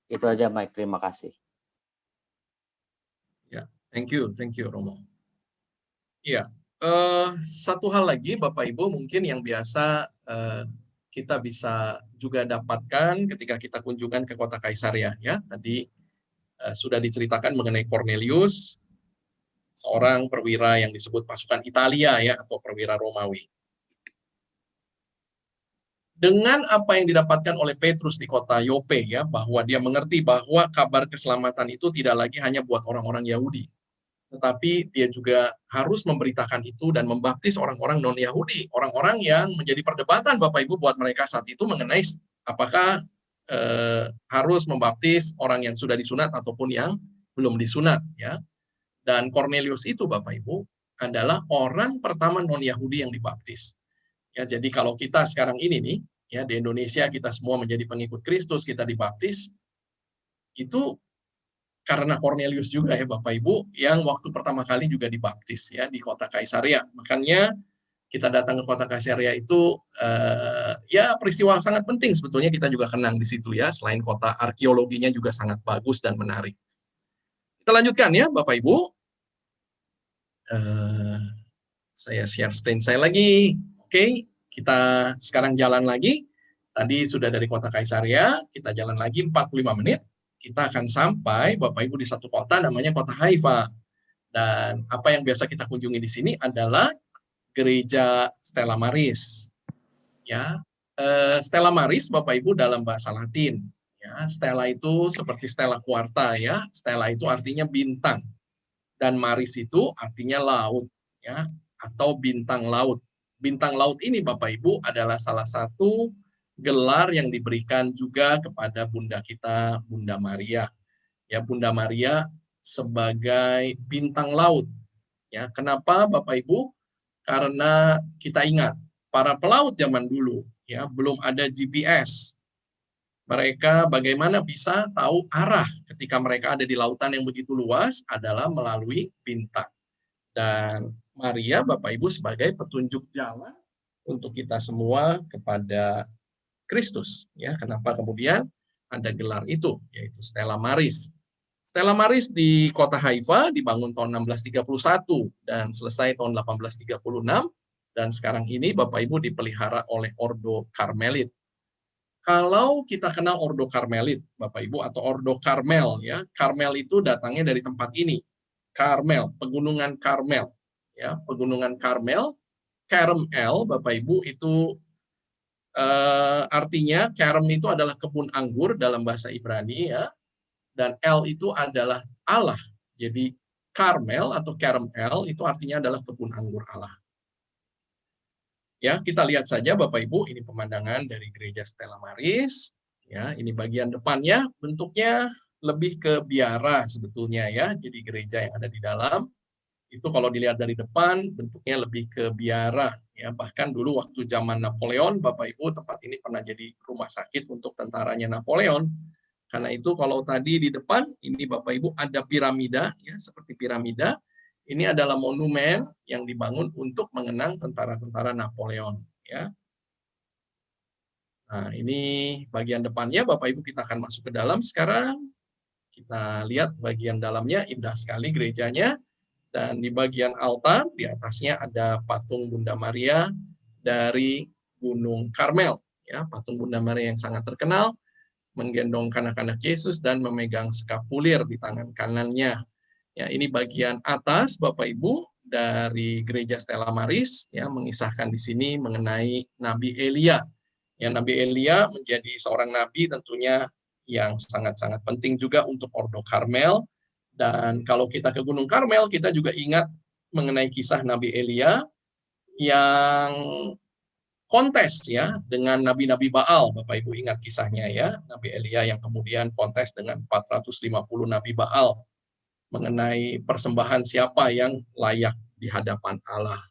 S3: Itu aja Mike, terima kasih.
S2: Ya, thank you Romo. Iya, satu hal lagi Bapak Ibu mungkin yang biasa kita bisa juga dapatkan ketika kita kunjungan ke kota Kaisaria ya. Tadi sudah diceritakan mengenai Cornelius, seorang perwira yang disebut pasukan Italia ya atau perwira Romawi. Dengan apa yang didapatkan oleh Petrus di kota Yope, ya, bahwa dia mengerti bahwa kabar keselamatan itu tidak lagi hanya buat orang-orang Yahudi, tetapi dia juga harus memberitakan itu dan membaptis orang-orang non-Yahudi, orang-orang yang menjadi perdebatan Bapak Ibu buat mereka saat itu mengenai apakah harus membaptis orang yang sudah disunat ataupun yang belum disunat, ya. Dan Cornelius itu Bapak Ibu adalah orang pertama non-Yahudi yang dibaptis. Ya, jadi kalau kita sekarang ini nih, ya, di Indonesia kita semua menjadi pengikut Kristus, kita dibaptis, itu karena Cornelius juga ya Bapak Ibu, yang waktu pertama kali juga dibaptis ya di kota Kaisarea. Makanya kita datang ke kota Kaisarea itu ya peristiwa sangat penting sebetulnya kita juga kenang di situ ya, selain kota arkeologinya juga sangat bagus dan menarik. Kita lanjutkan ya Bapak Ibu. Saya share screen saya lagi. Oke, kita sekarang jalan lagi. Tadi sudah dari kota Kaisarea, kita jalan lagi 45 menit. Kita akan sampai Bapak Ibu di satu kota namanya kota Haifa. Dan apa yang biasa kita kunjungi di sini adalah gereja Stella Maris. Ya, Stella Maris Bapak Ibu dalam bahasa Latin. Ya, Stella itu seperti Stella Quarta ya. Stella itu artinya bintang. Dan Maris itu artinya laut ya, atau bintang laut. Bintang laut ini Bapak Ibu adalah salah satu gelar yang diberikan juga kepada Bunda kita, Bunda Maria. Ya, Bunda Maria sebagai bintang laut. Ya, kenapa Bapak Ibu? Karena kita ingat para pelaut zaman dulu ya belum ada GPS. Mereka bagaimana bisa tahu arah ketika mereka ada di lautan yang begitu luas adalah melalui bintang. Dan Maria, Bapak Ibu, sebagai petunjuk jalan untuk kita semua kepada Kristus. Ya, kenapa kemudian ada gelar itu, yaitu Stella Maris. Stella Maris di kota Haifa dibangun tahun 1631 dan selesai tahun 1836. Dan sekarang ini Bapak Ibu dipelihara oleh Ordo Karmelit. Kalau kita kenal Ordo Karmelit, Bapak Ibu, atau Ordo Karmel, ya, Karmel itu datangnya dari tempat ini. Karmel, pegunungan Karmel, ya, pegunungan Karmel, Karmel, Bapak Ibu itu artinya Karm itu adalah kebun anggur dalam bahasa Ibrani, ya, dan El itu adalah Allah. Jadi Karmel atau Karmel itu artinya adalah kebun anggur Allah. Ya, kita lihat saja Bapak Ibu, ini pemandangan dari gereja Stella Maris. Ya, ini bagian depannya, bentuknya lebih ke biara sebetulnya ya. Jadi gereja yang ada di dalam itu kalau dilihat dari depan bentuknya lebih ke biara ya. Bahkan dulu waktu zaman Napoleon, Bapak Ibu, tempat ini pernah jadi rumah sakit untuk tentaranya Napoleon. Karena itu kalau tadi di depan ini Bapak Ibu ada piramida ya, seperti piramida. Ini adalah monumen yang dibangun untuk mengenang tentara-tentara Napoleon ya. Nah, ini bagian depannya Bapak Ibu, kita akan masuk ke dalam sekarang. Kita lihat bagian dalamnya, indah sekali gerejanya. Dan di bagian altar, di atasnya ada patung Bunda Maria dari Gunung Karmel. Ya, patung Bunda Maria yang sangat terkenal, menggendong anak-anak Yesus dan memegang skapulir di tangan kanannya. Ya, ini bagian atas Bapak Ibu dari gereja Stella Maris ya, mengisahkan di sini mengenai Nabi Elia. Ya, Nabi Elia menjadi seorang nabi tentunya yang sangat-sangat penting juga untuk Ordo Karmel. Dan kalau kita ke Gunung Karmel, kita juga ingat mengenai kisah Nabi Elia yang kontes ya dengan nabi-nabi Baal. Bapak Ibu ingat kisahnya ya, Nabi Elia yang kemudian kontes dengan 450 nabi Baal mengenai persembahan siapa yang layak di hadapan Allah.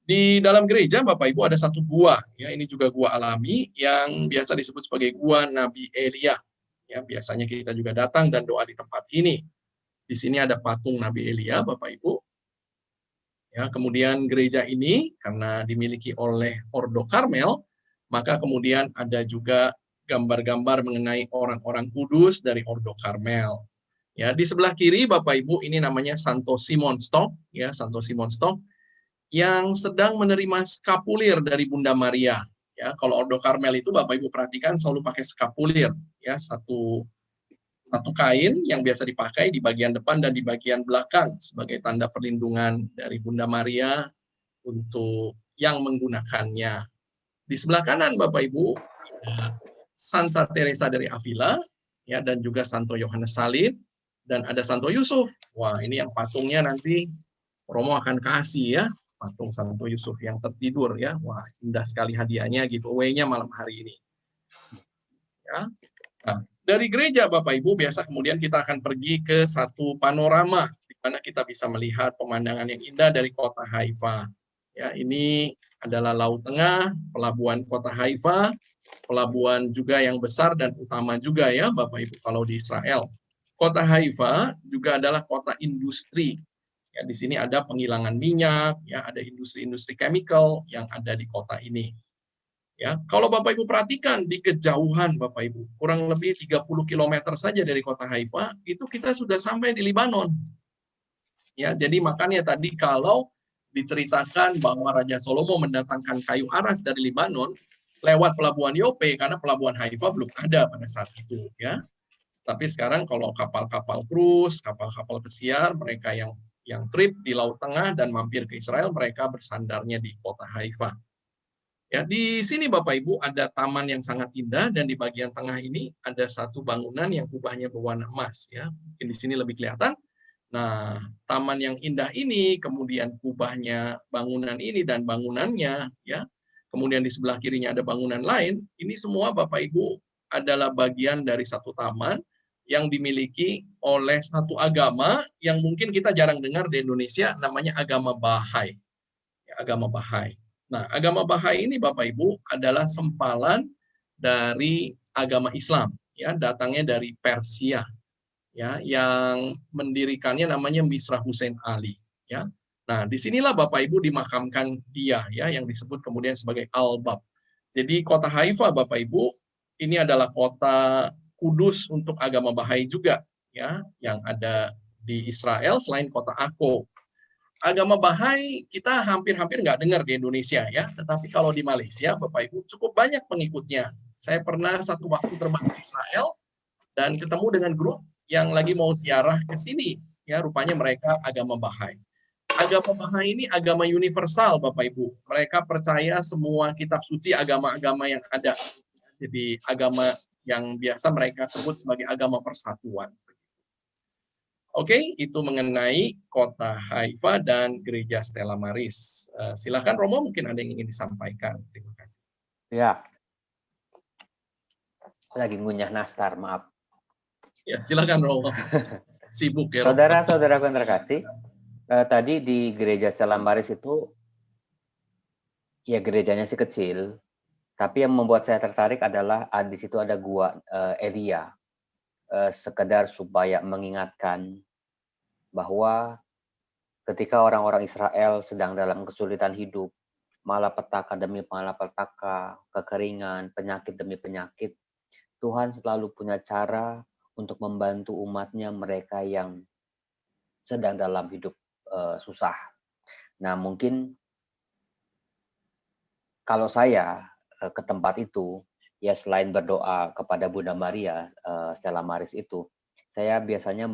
S2: Di dalam gereja Bapak Ibu ada satu gua, ya, ini juga gua alami yang biasa disebut sebagai gua Nabi Elia. Ya, biasanya kita juga datang dan doa di tempat ini. Di sini ada patung Nabi Elia, Bapak Ibu. Ya, kemudian gereja ini karena dimiliki oleh Ordo Karmel, maka kemudian ada juga gambar-gambar mengenai orang-orang kudus dari Ordo Karmel. Ya, di sebelah kiri Bapak Ibu ini namanya Santo Simon Stock, ya, Santo Simon Stock yang sedang menerima skapulir dari Bunda Maria. Ya, kalau Ordo Karmel itu Bapak Ibu perhatikan selalu pakai skapulir, ya, satu kain yang biasa dipakai di bagian depan dan di bagian belakang sebagai tanda perlindungan dari Bunda Maria untuk yang menggunakannya. Di sebelah kanan Bapak Ibu ada Santa Teresa dari Avila, ya, dan juga Santo Yohanes Salib, dan ada Santo Yusuf. Wah, ini yang patungnya nanti Romo akan kasih ya, patung Santo Yusuf yang tertidur ya. Wah, indah sekali hadiahnya, giveaway-nya malam hari ini. Ya. Nah, dari gereja Bapak Ibu biasa kemudian kita akan pergi ke satu panorama di mana kita bisa melihat pemandangan yang indah dari kota Haifa. Ya, ini adalah Laut Tengah, pelabuhan kota Haifa, pelabuhan juga yang besar dan utama juga ya Bapak Ibu kalau di Israel. Kota Haifa juga adalah kota industri. Ya, di sini ada penghilangan minyak, ya, ada industri-industri chemical yang ada di kota ini. Ya, kalau Bapak Ibu perhatikan di kejauhan Bapak Ibu, kurang lebih 30 km saja dari kota Haifa, itu kita sudah sampai di Libanon. Ya, jadi makanya tadi kalau diceritakan bahwa Raja Salomo mendatangkan kayu aras dari Libanon lewat pelabuhan Yope, karena pelabuhan Haifa belum ada pada saat itu, ya. Tapi sekarang kalau kapal-kapal cruise, kapal-kapal pesiar, mereka yang trip di Laut Tengah dan mampir ke Israel, mereka bersandarnya di kota Haifa. Ya, di sini Bapak Ibu ada taman yang sangat indah dan di bagian tengah ini ada satu bangunan yang kubahnya berwarna emas ya. Mungkin di sini lebih kelihatan. Nah, taman yang indah ini, kemudian kubahnya bangunan ini dan bangunannya ya. Kemudian di sebelah kirinya ada bangunan lain. Ini semua Bapak Ibu adalah bagian dari satu taman yang dimiliki oleh satu agama yang mungkin kita jarang dengar di Indonesia, namanya agama Bahai. Ya, agama Bahai. Nah, agama Bahai ini Bapak Ibu adalah sempalan dari agama Islam, ya, datangnya dari Persia, ya, yang mendirikannya namanya Misra Hussein Ali, ya. Nah, disinilah Bapak Ibu dimakamkan dia, ya, yang disebut kemudian sebagai Al-Bab. Jadi kota Haifa Bapak Ibu ini adalah kota kudus untuk agama Bahai juga, ya, yang ada di Israel selain kota Akko. Agama Bahai kita hampir-hampir nggak dengar di Indonesia ya, tetapi kalau di Malaysia Bapak Ibu cukup banyak pengikutnya. Saya pernah satu waktu terbang ke Israel dan ketemu dengan grup yang lagi mau ziarah ke sini. Ya, rupanya mereka agama Bahai. Agama Bahai ini agama universal Bapak Ibu. Mereka percaya semua kitab suci agama-agama yang ada. Jadi agama yang biasa mereka sebut sebagai agama persatuan. Oke, itu mengenai kota Haifa dan gereja Stella Maris. Silakan Romo, mungkin ada yang ingin disampaikan. Terima kasih.
S3: Ya, lagi ngunyah nastar, maaf.
S2: Ya, silakan Romo. Sibuk ya Romo.
S3: Saudara-saudara yang terkasih, tadi di gereja Stella Maris itu, ya gerejanya sih kecil, tapi yang membuat saya tertarik adalah di situ ada gua Elia. Sekedar supaya mengingatkan bahwa ketika orang-orang Israel sedang dalam kesulitan hidup, malapetaka demi malapetaka, kekeringan, penyakit demi penyakit, Tuhan selalu punya cara untuk membantu umatnya, mereka yang sedang dalam hidup susah. Nah, mungkin kalau saya ke tempat itu, ya selain berdoa kepada Bunda Maria, Stella Maris itu, saya biasanya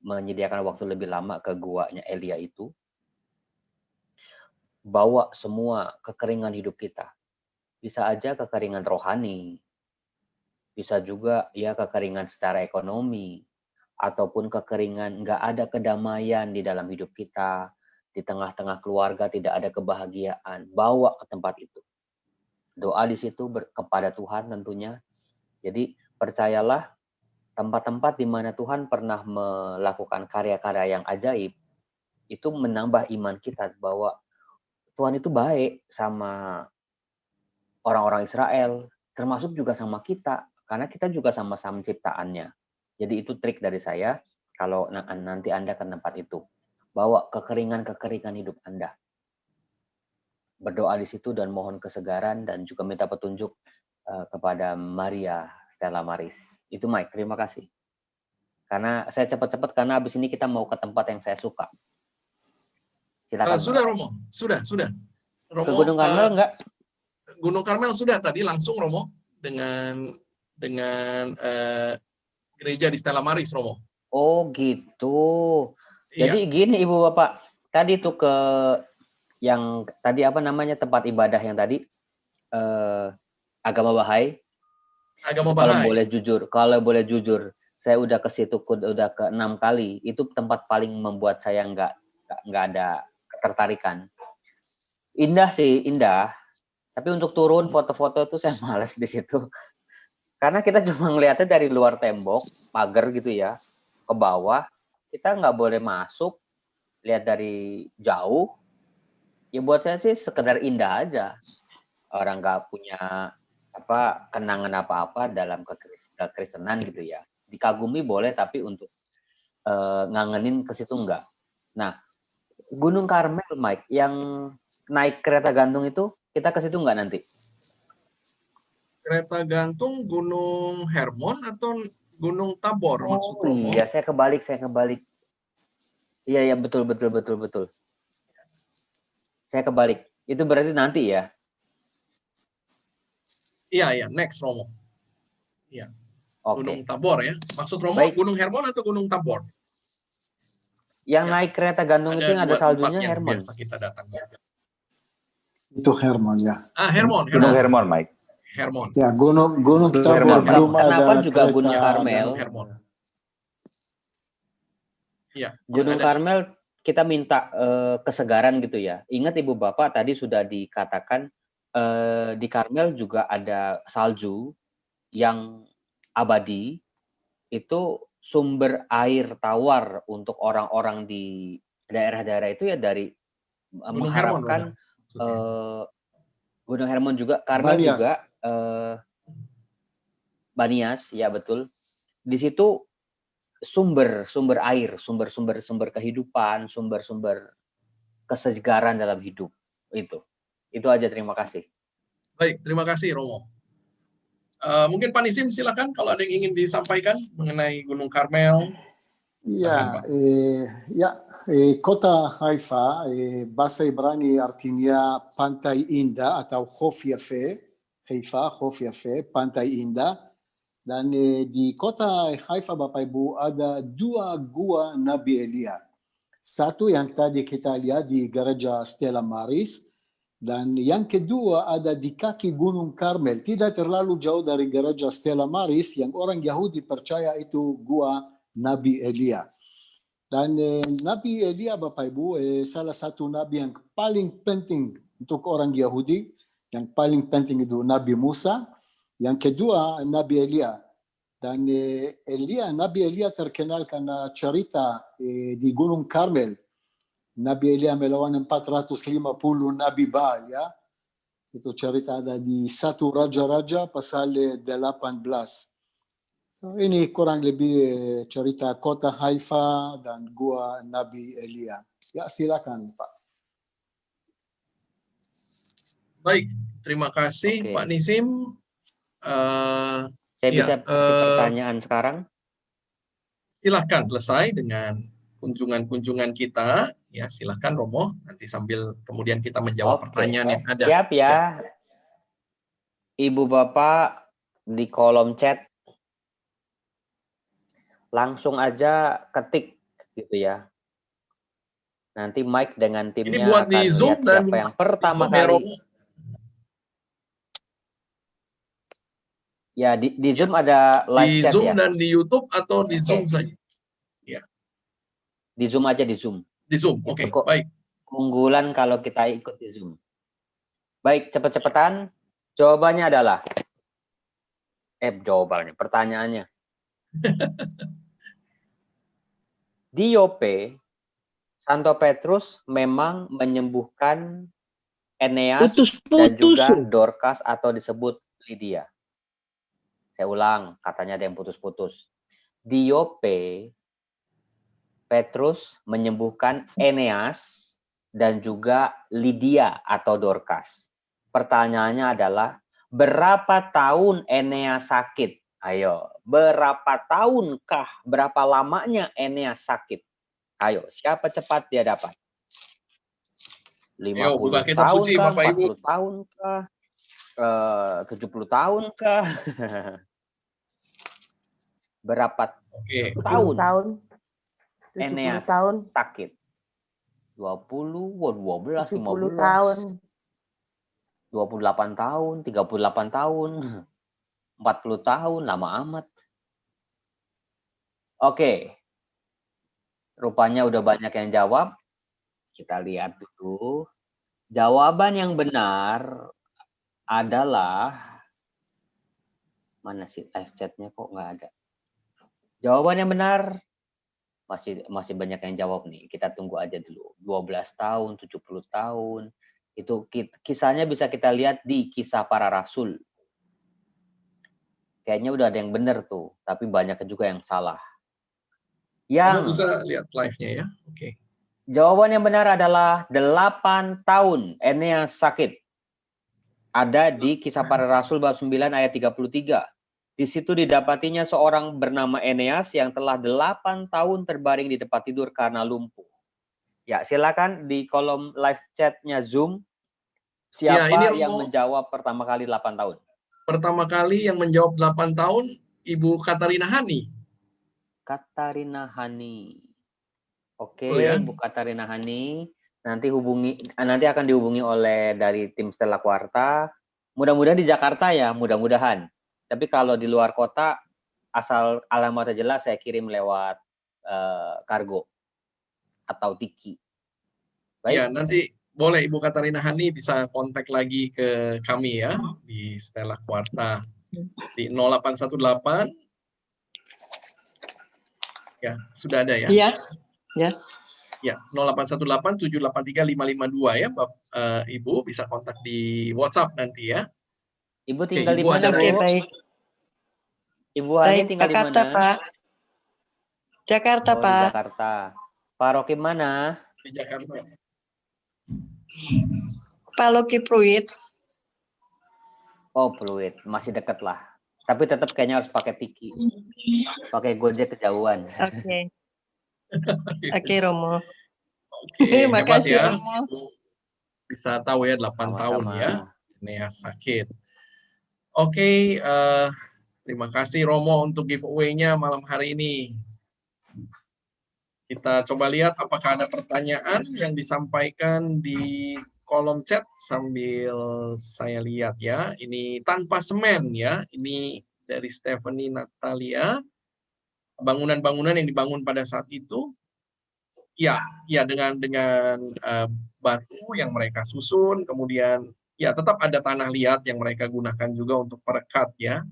S3: menyediakan waktu lebih lama ke guanya Elia itu, bawa semua kekeringan hidup kita. Bisa aja kekeringan rohani, bisa juga ya kekeringan secara ekonomi, ataupun kekeringan nggak ada kedamaian di dalam hidup kita, di tengah-tengah keluarga tidak ada kebahagiaan, bawa ke tempat itu. Doa di situ kepada Tuhan tentunya. Jadi percayalah, tempat-tempat di mana Tuhan pernah melakukan karya-karya yang ajaib, itu menambah iman kita bahwa Tuhan itu baik sama orang-orang Israel, termasuk juga sama kita, karena kita juga sama-sama ciptaannya. Jadi itu trik dari saya, kalau nanti Anda ke tempat itu. Bawa kekeringan-kekeringan hidup Anda. Berdoa di situ dan mohon kesegaran dan juga minta petunjuk kepada Maria Stella Maris. Itu Mike, terima kasih. Karena saya cepat-cepat karena habis ini kita mau ke tempat yang saya suka. Silakan.
S2: Sudah Romo, sudah. Romo,
S3: ke Gunung Karmel enggak?
S2: Gunung Karmel sudah tadi langsung Romo dengan gereja di Stella Maris Romo.
S3: Oh gitu.
S2: Iya.
S3: Jadi gini Ibu Bapak, tadi tuh ke yang tadi apa namanya tempat ibadah yang tadi agama Bahai.
S2: Agama
S3: Kalau
S2: Bahai.
S3: boleh jujur, saya udah ke situ udah ke 6 kali. Itu tempat paling membuat saya nggak ada ketertarikan. Indah sih, indah. Tapi untuk turun foto-foto tuh saya males di situ. Karena kita cuma ngeliatnya dari luar tembok, pagar gitu ya, ke bawah. Kita nggak boleh masuk, lihat dari jauh. Ya buat saya sih sekedar indah aja. Orang nggak punya kenangan apa-apa dalam kekristenan gitu ya. Dikagumi boleh, tapi untuk ngangenin ke situ enggak. Nah, Gunung Karmel, Mike, yang naik kereta gantung itu, kita ke situ enggak nanti?
S2: Kereta gantung Gunung Hermon atau Gunung Tabor maksud Romo?
S3: Iya, saya kebalik. Iya, betul. Saya kebalik. Itu berarti nanti ya?
S2: Iya, next Romo. Iya. Gunung
S3: Oke.
S2: Tabor ya. Maksud Romo
S3: Baik.
S2: Gunung Hermon atau Gunung Tabor?
S3: Yang
S2: Ya.
S3: naik kereta gantung itu yang ada saljunya Hermon.
S2: Biasa kita datang.
S4: Itu Hermon ya.
S2: Hermon.
S5: Gunung Hermon, Mike.
S2: Hermon.
S4: Ya, Gunung Tabor
S5: Hermon.
S4: belum
S3: Kenapa
S4: ada
S3: juga
S4: kereta
S3: Gunung Karmel?
S2: Hermon. Iya.
S3: Gunung Karmel kita minta kesegaran gitu ya. Ingat Ibu Bapak tadi sudah dikatakan di Karmel juga ada salju yang abadi. Itu sumber air tawar untuk orang-orang di daerah-daerah itu ya dari
S2: Gunung
S3: mengharapkan Gunung Hermon juga, Karmel
S4: Banias.
S3: juga Banias, ya betul. Di situ sumber air, sumber kehidupan, sumber kesegaran dalam hidup. Itu aja, terima kasih.
S2: Baik, terima kasih Romo. Mungkin Pak Nisim silakan kalau ada yang ingin disampaikan mengenai Gunung Karmel.
S4: Ya, kota Haifa, bahasa Ibrani artinya pantai indah atau Khof Yafe, Haifa, Khof Yafe, pantai indah. Dan di kota Haifa, Bapak Ibu, ada 2 gua Nabi Elia. Satu yang tadi kita lihat di gereja Stella Maris, dan yang kedua ada di kaki Gunung Karmel, tidak terlalu jauh dari gereja Stella Maris, yang orang Yahudi percaya itu gua Nabi Elia. Dan Nabi Elia, Bapak Ibu, salah satu nabi yang paling penting untuk orang Yahudi. Yang paling penting itu Nabi Musa, yang kedua Nabi Elia. Dan Nabi Elia terkenal karena cerita di Gunung Karmel. Nabi Elia melawan 450 Nabi Baal, ya. Itu cerita ada di 1 Raja-Raja pasal 18. So, ini kurang lebih cerita kota Haifa dan gua Nabi Elia. Ya, silakan Pak.
S2: Baik, terima kasih Pak Nisim.
S3: Saya bisa kasih pertanyaan sekarang?
S2: Silahkan selesai dengan kunjungan-kunjungan kita. Ya, silahkan Romo. Nanti sambil kemudian kita menjawab pertanyaan yang ada.
S3: Siap ya. Ibu Bapak di kolom chat langsung aja ketik gitu ya. Nanti Mike dengan timnya
S2: ini buat
S3: akan
S2: di Zoom
S3: lihat siapa yang pertama kali. Ya, di Zoom ada live chat ya.
S2: Di Zoom dan di YouTube atau di Zoom saja? Ya.
S3: Di Zoom aja, di Zoom.
S2: Di Zoom, oke, baik.
S3: Keunggulan kalau kita ikut di Zoom. Baik, cepet-cepetan. Jawabannya adalah, pertanyaannya. Di Yope, Santo Petrus memang menyembuhkan Eneas dan juga Dorcas atau disebut Lydia. Saya ulang, katanya ada yang putus-putus. Di Yope, Petrus menyembuhkan Eneas dan juga Lydia atau Dorcas. Pertanyaannya adalah, berapa tahun Eneas sakit? Ayo, berapa tahunkah, berapa lamanya Eneas sakit? Ayo, siapa cepat dia dapat? 50 tahun kah? 40 tahun kah? 70 tahun kah? Berapa tahun Eneas sakit? 20, 12, 15
S6: tahun.
S3: 28 tahun, 38 tahun, 40 tahun, lama amat. Oke, rupanya udah banyak yang jawab. Kita lihat dulu. Jawaban yang benar adalah, mana sih live chat-nya kok nggak ada. Jawaban yang benar masih banyak yang jawab nih. Kita tunggu aja dulu. 12 tahun, 70 tahun. Itu kisahnya bisa kita lihat di Kisah Para Rasul. Kayaknya udah ada yang benar tuh, tapi banyak juga yang salah.
S2: Kamu bisa lihat live-nya ya. Oke.
S3: Jawaban yang benar adalah 8 tahun Eneas sakit. Ada di Kisah Para Rasul bab 9 ayat 33. Di situ didapatinya seorang bernama Eneas yang telah 8 tahun terbaring di tempat tidur karena lumpuh. Ya, silakan di kolom live chat-nya Zoom. Siapa yang menjawab pertama kali 8 tahun?
S2: Pertama kali yang menjawab 8 tahun, Ibu Katarina Hani.
S3: Katarina Hani. Oke,
S2: ya?
S3: Bu Katarina Hani. Nanti akan dihubungi oleh dari tim Stella Quarta. Mudah-mudahan di Jakarta ya, mudah-mudahan. Tapi kalau di luar kota, asal alamatnya jelas, saya kirim lewat kargo atau Tiki. Baik.
S2: Ya, nanti boleh Ibu Katarina Hani bisa kontak lagi ke kami ya di Stella Quarta di 0818. Ya, sudah ada ya?
S5: Iya. Ya.
S2: Ya, 0818 783 552 ya, Ibu bisa kontak di WhatsApp nanti ya.
S3: Ibu tinggal di mana,
S5: Oke, baik.
S3: Ibu Hani tinggal di
S5: Jakarta,
S3: mana?
S5: Pak. Jakarta,
S3: Pak.
S5: Pak.
S3: Di Jakarta. Paroki mana?
S2: Di Jakarta.
S5: Paroki Pluit.
S3: Oh, Pluit. Masih dekat lah. Tapi tetap kayaknya harus pakai Tiki. Pakai Gojek kejauhan.
S5: Oke. Oke, Romo.
S2: Oke,
S5: Makasih,
S2: hebat ya.
S5: Romo.
S2: Bisa tahu ya 8
S3: Sama-sama.
S2: tahun ya. Eneas sakit. Oke, terima kasih Romo untuk giveaway-nya malam hari ini. Kita coba lihat apakah ada pertanyaan yang disampaikan di kolom chat sambil saya lihat ya. Ini tanpa semen ya. Ini dari Stephanie Natalia. Bangunan-bangunan yang dibangun pada saat itu, ya dengan batu yang mereka susun, kemudian ya tetap ada tanah liat yang mereka gunakan juga untuk perekat ya.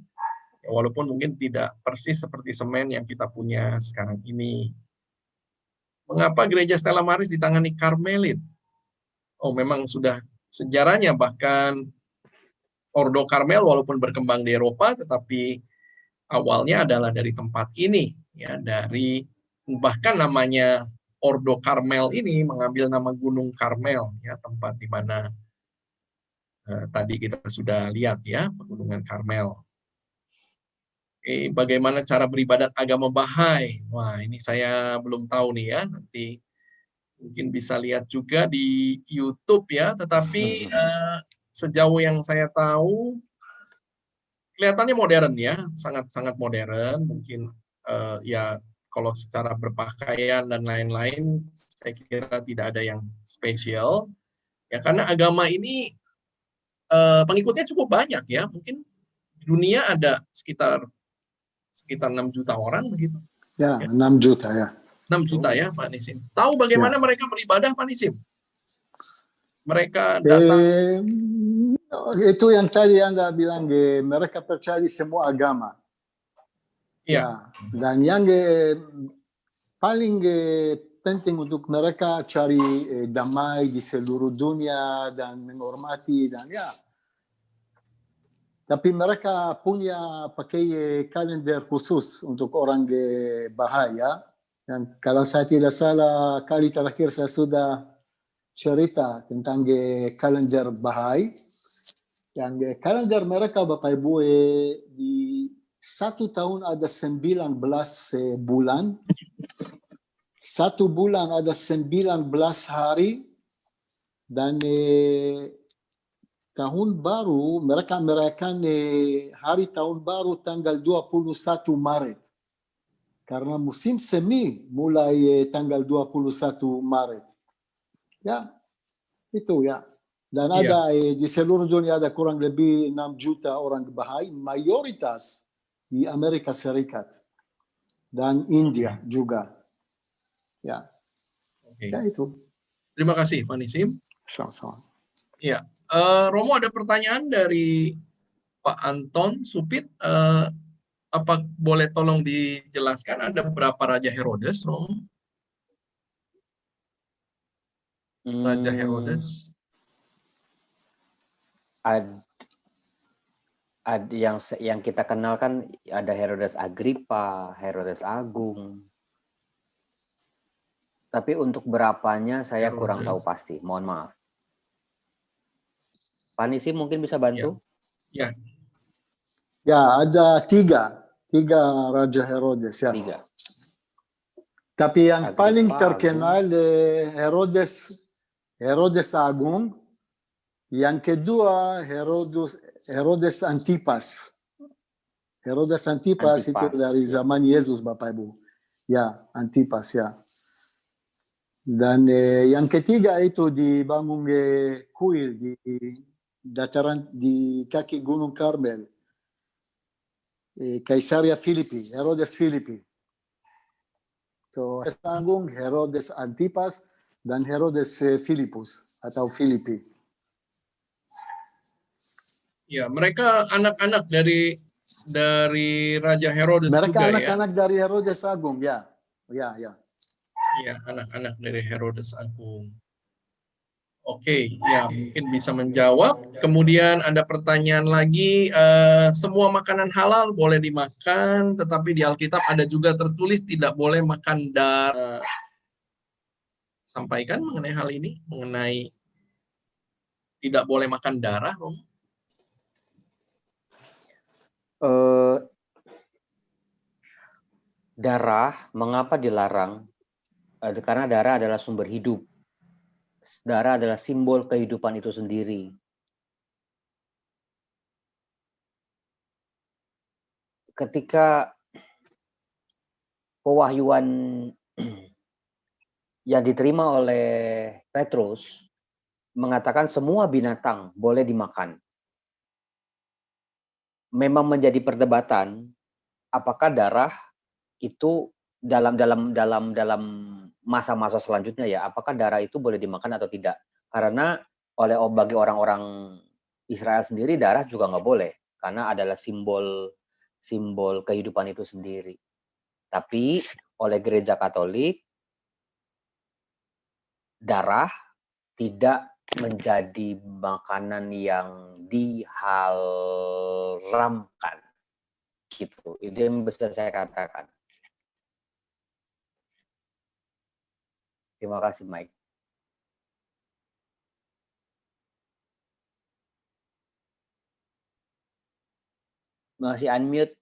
S2: Walaupun mungkin tidak persis seperti semen yang kita punya sekarang ini. Mengapa gereja Stella Maris ditangani Karmelit? Oh, memang sudah sejarahnya, bahkan Ordo Karmel walaupun berkembang di Eropa, tetapi awalnya adalah dari tempat ini, ya, dari bahkan namanya Ordo Karmel ini mengambil nama Gunung Karmel, ya, tempat di mana tadi kita sudah lihat ya, Pegunungan Karmel. Bagaimana cara beribadat agama Bahai? Wah, ini saya belum tahu nih ya. Nanti mungkin bisa lihat juga di YouTube ya. Tetapi sejauh yang saya tahu, kelihatannya modern ya, sangat-sangat modern. Mungkin ya kalau secara berpakaian dan lain-lain, saya kira tidak ada yang spesial. Ya karena agama ini pengikutnya cukup banyak ya. Mungkin di dunia ada sekitar 6 juta orang begitu.
S4: Ya, 6 juta ya.
S2: 6 juta ya, Pak Nisim. Tahu bagaimana mereka beribadah, Pak Nisim? Mereka datang.
S4: Itu yang tadi Anda bilang, mereka percaya semua agama.
S2: Ya.
S4: Dan yang paling penting untuk mereka cari damai di seluruh dunia dan menghormati dan ya. Tapi mereka punya pakai kalender khusus untuk orang Bahai ya. Dan kalau saya tidak salah, kali terakhir saya sudah cerita tentang kalender Bahai. Yang kalender mereka Bapak Ibu di 1 tahun ada 19 bulan. 1 bulan ada 19 hari. Dan tahun baru, mereka merayakan hari tahun baru tanggal 21 Maret. Karena musim semi mulai tanggal 21 Maret. Ya, itu ya. Dan ada di seluruh dunia ada kurang lebih 6 juta orang Bahai, mayoritas di Amerika Serikat dan India juga. Ya, ya itu.
S2: Terima kasih, Pak Nisim.
S4: Sama-sama.
S2: Ya, Romo ada pertanyaan dari Pak Anton Supit. Apa boleh tolong dijelaskan ada berapa Raja Herodes, Romo? Raja Herodes.
S3: Yang kita kenal kan ada Herodes Agripa, Herodes Agung. Tapi untuk berapanya saya kurang tahu pasti. Mohon maaf. Pak Nisi mungkin bisa bantu?
S2: Ya.
S4: Ya, ada tiga Raja Herodes ya.
S3: 3.
S4: Tapi yang
S3: Agripa,
S4: paling terkenal Herodes Agung, yang kedua Herodes Antipas. Herodes Antipas itu dari zaman Yesus, Bapak Ibu. Ya, Antipas ya. Dan yang ketiga itu dibangun kuil di dataran di kaki Gunung Karmel. Kaisaria Filipi, Herodes Filipi. So, Herodes Agung, Herodes Antipas, dan Herodes Filipus atau Filipi.
S2: Ya, mereka anak-anak dari Raja Herodes
S4: mereka
S2: juga
S4: anak-anak dari Herodes Agung, ya. Ya.
S2: Iya, anak-anak dari Herodes Agung. Oke, ya mungkin bisa menjawab. Kemudian ada pertanyaan lagi, semua makanan halal boleh dimakan, tetapi di Alkitab ada juga tertulis tidak boleh makan darah. Sampaikan mengenai hal ini, mengenai tidak boleh makan darah, Romo.
S3: Darah, mengapa dilarang? Karena darah adalah sumber hidup. Darah adalah simbol kehidupan itu sendiri. Ketika pewahyuan yang diterima oleh Petrus mengatakan semua binatang boleh dimakan. Memang menjadi perdebatan apakah darah itu dalam masa-masa selanjutnya ya, apakah darah itu boleh dimakan atau tidak? Karena bagi orang-orang Israel sendiri darah juga nggak boleh karena adalah simbol kehidupan itu sendiri. Tapi oleh Gereja Katolik darah tidak menjadi makanan yang diharamkan. Gitu. Itu yang bisa saya katakan. Terima kasih, Mike. Masih unmute?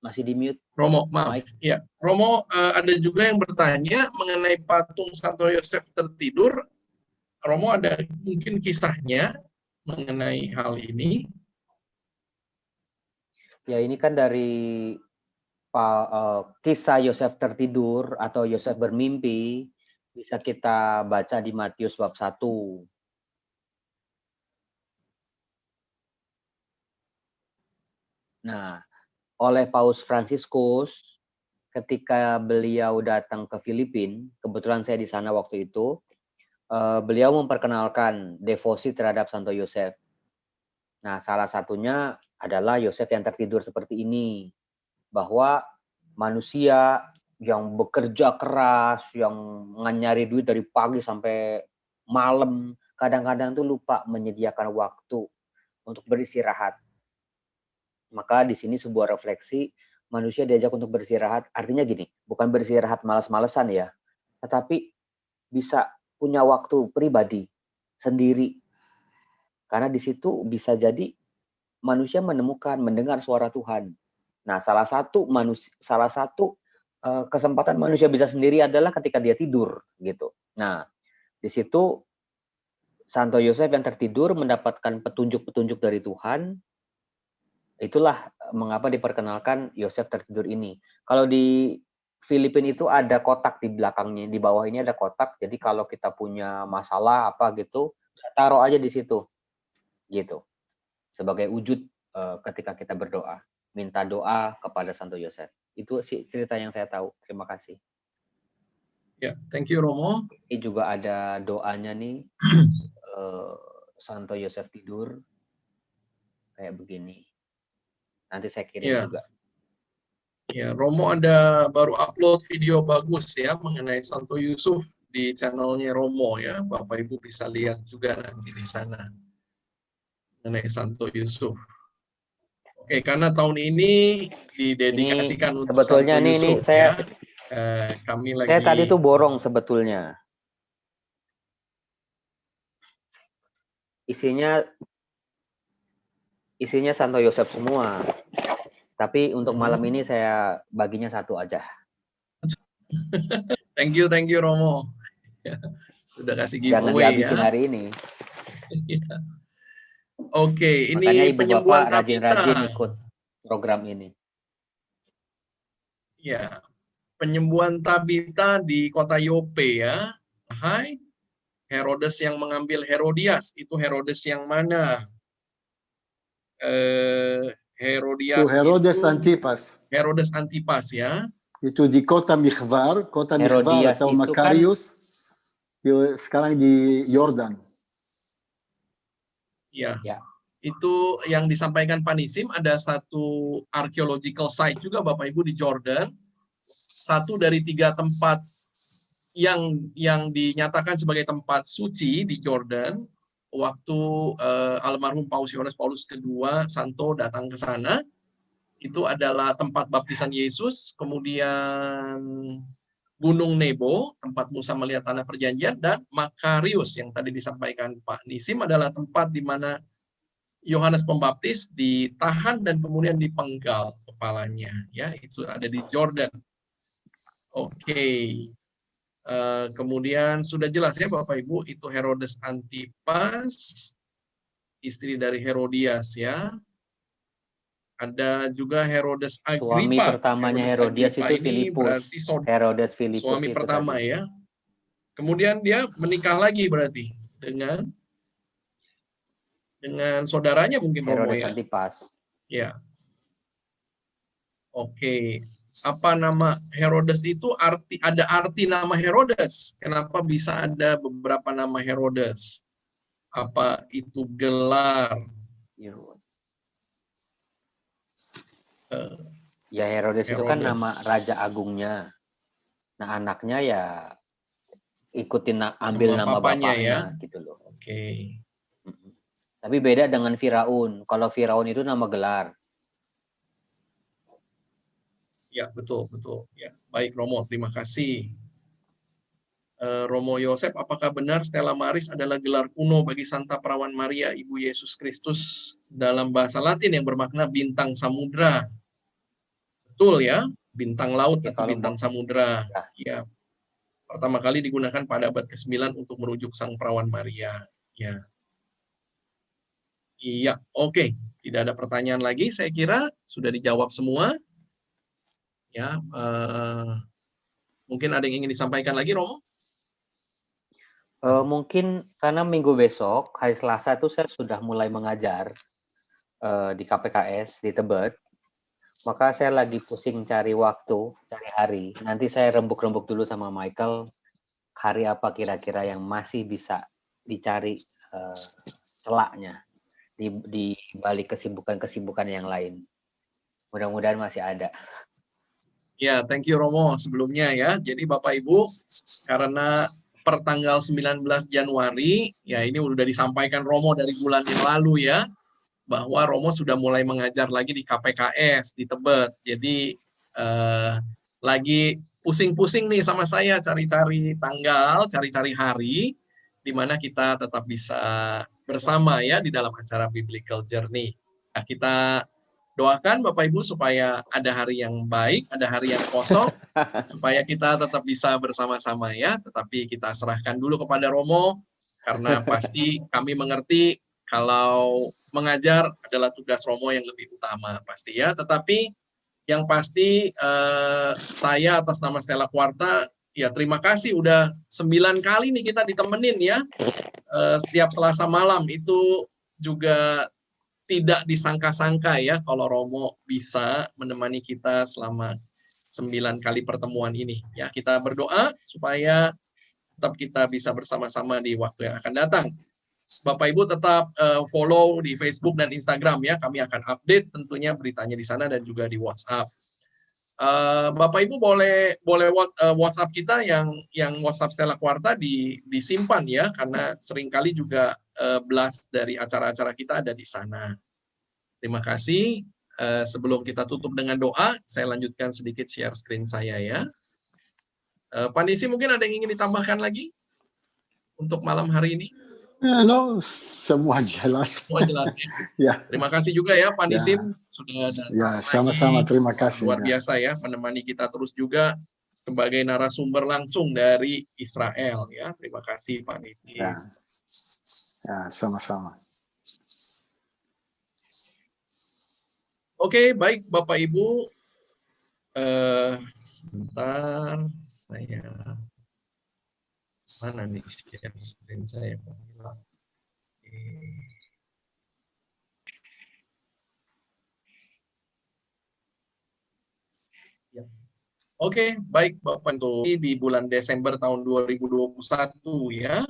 S3: Masih di mute?
S2: Romo, maaf.
S3: Mike?
S2: Ya, Romo, ada juga yang bertanya mengenai patung Santo Yosef tertidur. Romo ada mungkin kisahnya mengenai hal ini.
S3: Ya, ini kan dari kisah Yosef tertidur atau Yosef bermimpi, bisa kita baca di Matius bab 1. Nah, oleh Paus Fransiskus, ketika beliau datang ke Filipina, kebetulan saya di sana waktu itu, beliau memperkenalkan devosi terhadap Santo Yosef. Nah, salah satunya adalah Yosef yang tertidur seperti ini, bahwa manusia yang bekerja keras, yang nyari duit dari pagi sampai malam, kadang-kadang tuh lupa menyediakan waktu untuk beristirahat. Maka di sini sebuah refleksi, manusia diajak untuk beristirahat, artinya gini, bukan beristirahat malas-malesan ya, tetapi bisa punya waktu pribadi sendiri. Karena di situ bisa jadi manusia mendengar suara Tuhan. Nah, salah satu kesempatan manusia bisa sendiri adalah ketika dia tidur gitu. Nah, di situ Santo Yosef yang tertidur mendapatkan petunjuk-petunjuk dari Tuhan. Itulah mengapa diperkenalkan Yosef tertidur ini. Kalau di Filipina itu ada kotak di belakangnya, di bawah ini ada kotak. Jadi kalau kita punya masalah apa gitu, taruh aja di situ, gitu. Sebagai wujud ketika kita berdoa, minta doa kepada Santo Yosef. Itu sih cerita yang saya tahu. Terima kasih.
S2: Ya, thank you Romo.
S3: Ini juga ada doanya nih, Santo Yosef tidur kayak begini. Nanti saya kirim
S2: Ya.
S3: juga.
S2: Ya, Romo ada baru upload video bagus ya mengenai Santo Yusuf di channelnya Romo ya. Bapak Ibu bisa lihat juga nanti di sana mengenai Santo Yusuf. Oke, karena tahun ini didedikasikan untuk
S3: sebetulnya
S2: Santo
S3: ini
S2: Yusuf
S3: saya,
S2: ya. Kami lagi.
S3: saya tadi tuh borong sebetulnya. Isinya Santo Yosef semua. Tapi untuk malam ini saya baginya satu aja.
S2: Thank you Romo. Sudah kasih
S3: Jangan
S2: giveaway
S3: dihabisin
S2: ya.
S3: hari ini.
S2: Oke, ini
S3: Makanya Ibu
S2: penyembuhan
S3: Bapak rajin-rajin
S2: Tabita.
S3: ikut program ini.
S2: Ya, penyembuhan Tabita di kota Yope ya. Hai, Herodes yang mengambil Herodias, itu Herodes yang mana? Herodias
S4: Itu Herodes
S2: itu
S4: Antipas.
S2: Herodes Antipas ya.
S4: Itu di kota Mikhvar
S3: Herodias
S4: atau
S3: itu
S4: Makarius, sekarang di Yordan.
S2: Ya.
S3: Ya.
S2: Itu yang disampaikan Pak Nisim, ada satu archaeological site juga Bapak Ibu di Jordan. Satu dari 3 tempat yang dinyatakan sebagai tempat suci di Jordan waktu almarhum Paus Yohanes Paulus II Santo datang ke sana. Itu adalah tempat baptisan Yesus, kemudian Gunung Nebo, tempat Musa melihat tanah perjanjian, dan Makarius yang tadi disampaikan Pak Nisim adalah tempat di mana Yohanes Pembaptis ditahan dan kemudian dipenggal kepalanya. Ya, itu ada di Jordan. Oke. Kemudian sudah jelas ya Bapak Ibu, itu Herodes Antipas, istri dari Herodias ya. Ada juga Herodes Agripa.
S3: Suami pertamanya Herodias itu Filipus.
S2: Berarti
S3: Herodes Filipus
S2: suami
S3: itu
S2: pertama
S3: tadi.
S2: ya. Kemudian dia menikah lagi berarti dengan saudaranya mungkin Romo
S3: Herodes
S2: ya.
S3: Antipas.
S2: Ya. Oke. Apa nama Herodes itu ada arti nama Herodes? Kenapa bisa ada beberapa nama Herodes? Apa itu gelar?
S3: Ya Herodes itu kan nama raja agungnya. Nah anaknya ya ikutin ambil nama bapaknya ya? Gitu loh.
S2: Oke.
S3: Tapi beda dengan Firaun. Kalau Firaun itu nama gelar.
S2: Ya, betul. Ya, baik Romo, terima kasih. Romo Yosef, apakah benar Stella Maris adalah gelar kuno bagi Santa Perawan Maria, Ibu Yesus Kristus dalam bahasa Latin yang bermakna bintang samudra? Betul ya, bintang laut atau bintang samudra. Ya. Pertama kali digunakan pada abad ke-9 untuk merujuk Sang Perawan Maria. Ya. Iya, oke. Tidak ada pertanyaan lagi, saya kira sudah dijawab semua. Ya, mungkin ada yang ingin disampaikan lagi, Romo?
S3: Mungkin karena minggu besok, hari Selasa itu saya sudah mulai mengajar di KPKS di Tebet. Maka saya lagi pusing cari waktu, cari hari. Nanti saya rembuk-rembuk dulu sama Michael, hari apa kira-kira yang masih bisa dicari celaknya di balik kesibukan-kesibukan yang lain. Mudah-mudahan masih ada.
S2: Ya, thank you Romo sebelumnya ya. Jadi Bapak Ibu, karena per tanggal 19 Januari, ya ini udah disampaikan Romo dari bulan yang lalu ya, bahwa Romo sudah mulai mengajar lagi di KPKS di Tebet. Jadi lagi pusing-pusing nih sama saya cari-cari tanggal, cari-cari hari di mana kita tetap bisa bersama ya di dalam acara Biblical Journey. Nah, kita doakan Bapak Ibu supaya ada hari yang baik, ada hari yang kosong, supaya kita tetap bisa bersama-sama ya. Tetapi kita serahkan dulu kepada Romo, karena pasti kami mengerti kalau mengajar adalah tugas Romo yang lebih utama pasti ya. Tetapi yang pasti saya atas nama Stella Quarta, ya terima kasih udah 9 kali nih kita ditemenin ya. setiap Selasa malam itu juga tidak disangka-sangka ya kalau Romo bisa menemani kita selama 9 kali pertemuan ini. Ya, kita berdoa supaya tetap kita bisa bersama-sama di waktu yang akan datang. Bapak Ibu tetap follow di Facebook dan Instagram ya. Kami akan update tentunya beritanya di sana dan juga di WhatsApp. Bapak Ibu boleh WhatsApp kita yang WhatsApp Stella Quarta disimpan ya, karena seringkali juga blast dari acara-acara kita ada di sana. Terima kasih. Sebelum kita tutup dengan doa, saya lanjutkan sedikit share screen saya ya. Pak Nisi, mungkin ada yang ingin ditambahkan lagi untuk malam hari ini?
S4: No, semua jelas.
S2: Semua jelas ya.
S4: Ya.
S2: Terima kasih juga ya Pak
S4: Ya.
S2: Nisim sudah datang
S4: Ya,
S2: lagi.
S4: sama-sama, terima kasih.
S2: Luar biasa ya, menemani kita terus juga sebagai narasumber langsung dari Israel ya. Terima kasih Pak Nisim.
S4: Ya, ya, sama-sama.
S2: Oke, baik Bapak Ibu. Sebentar, saya mana nih share screen saya? Ya. Oke, baik Bapak Ibu, di bulan Desember tahun 2021 ya,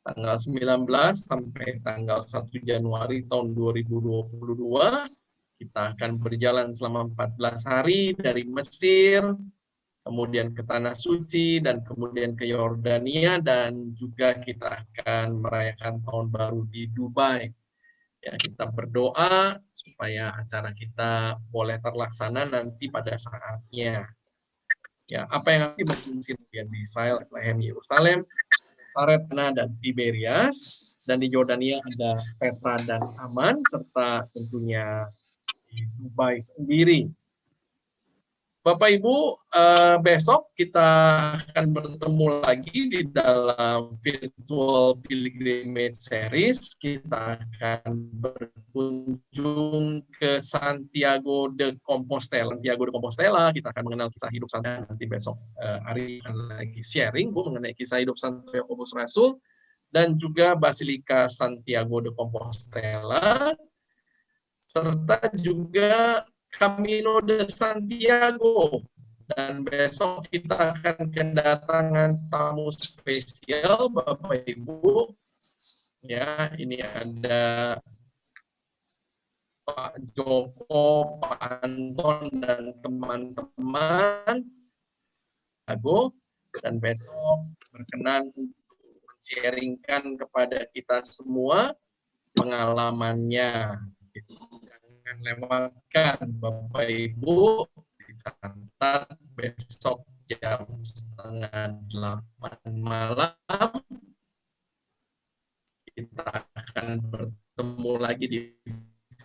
S2: tanggal 19 sampai tanggal 1 Januari tahun 2022, kita akan berjalan selama 14 hari dari Mesir, kemudian ke Tanah Suci, dan kemudian ke Yordania, dan juga kita akan merayakan Tahun Baru di Dubai. Ya, kita berdoa supaya acara kita boleh terlaksana nanti pada saatnya. Ya, apa yang nanti berfungsi di Israel, Bethlehem, Yerusalem, Sarepta dan Tiberias, dan di Yordania ada Petra dan Aman, serta tentunya di Dubai sendiri. Bapak Ibu, besok kita akan bertemu lagi di dalam virtual pilgrimage series. Kita akan berkunjung ke Santiago de Compostela. Kita akan mengenal kisah hidup Santo. Nanti besok hari akan lagi sharing mengenai kisah hidup Santo Yakobus Rasul dan juga Basilika Santiago de Compostela, serta juga Camino de Santiago, dan besok kita akan kedatangan tamu spesial Bapak Ibu. Ya, ini ada Pak Joko, Pak Anton dan teman-teman. Dan besok berkenan men-sharingkan kepada kita semua pengalamannya. Jangan lewatkan Bapak Ibu, dicatat besok jam 7:30 malam kita akan bertemu lagi di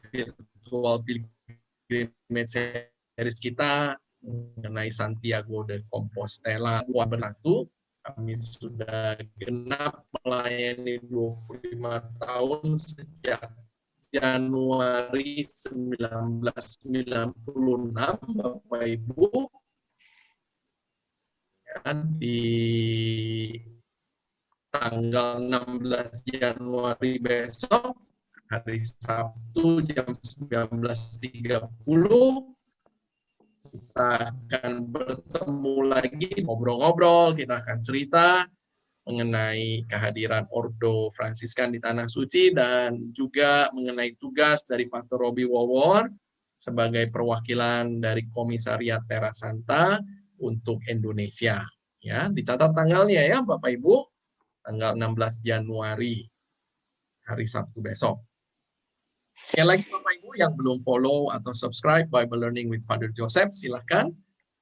S2: virtual pilgrimage series kita mengenai Santiago de Compostela. Berlaku, kami sudah genap melayani 25 tahun sejak Januari 1996, Bapak Ibu. Ya, di tanggal 16 Januari besok, hari Sabtu jam 19.30, kita akan bertemu lagi, ngobrol-ngobrol, kita akan cerita mengenai kehadiran Ordo Fransiskan di Tanah Suci dan juga mengenai tugas dari Pastor Robbie Wawor sebagai perwakilan dari Komisariat Terra Santa untuk Indonesia. Ya, dicatat tanggalnya ya Bapak Ibu, tanggal 16 Januari, hari Sabtu besok. Sekali lagi Bapak Ibu yang belum follow atau subscribe Bible Learning with Father Joseph, silahkan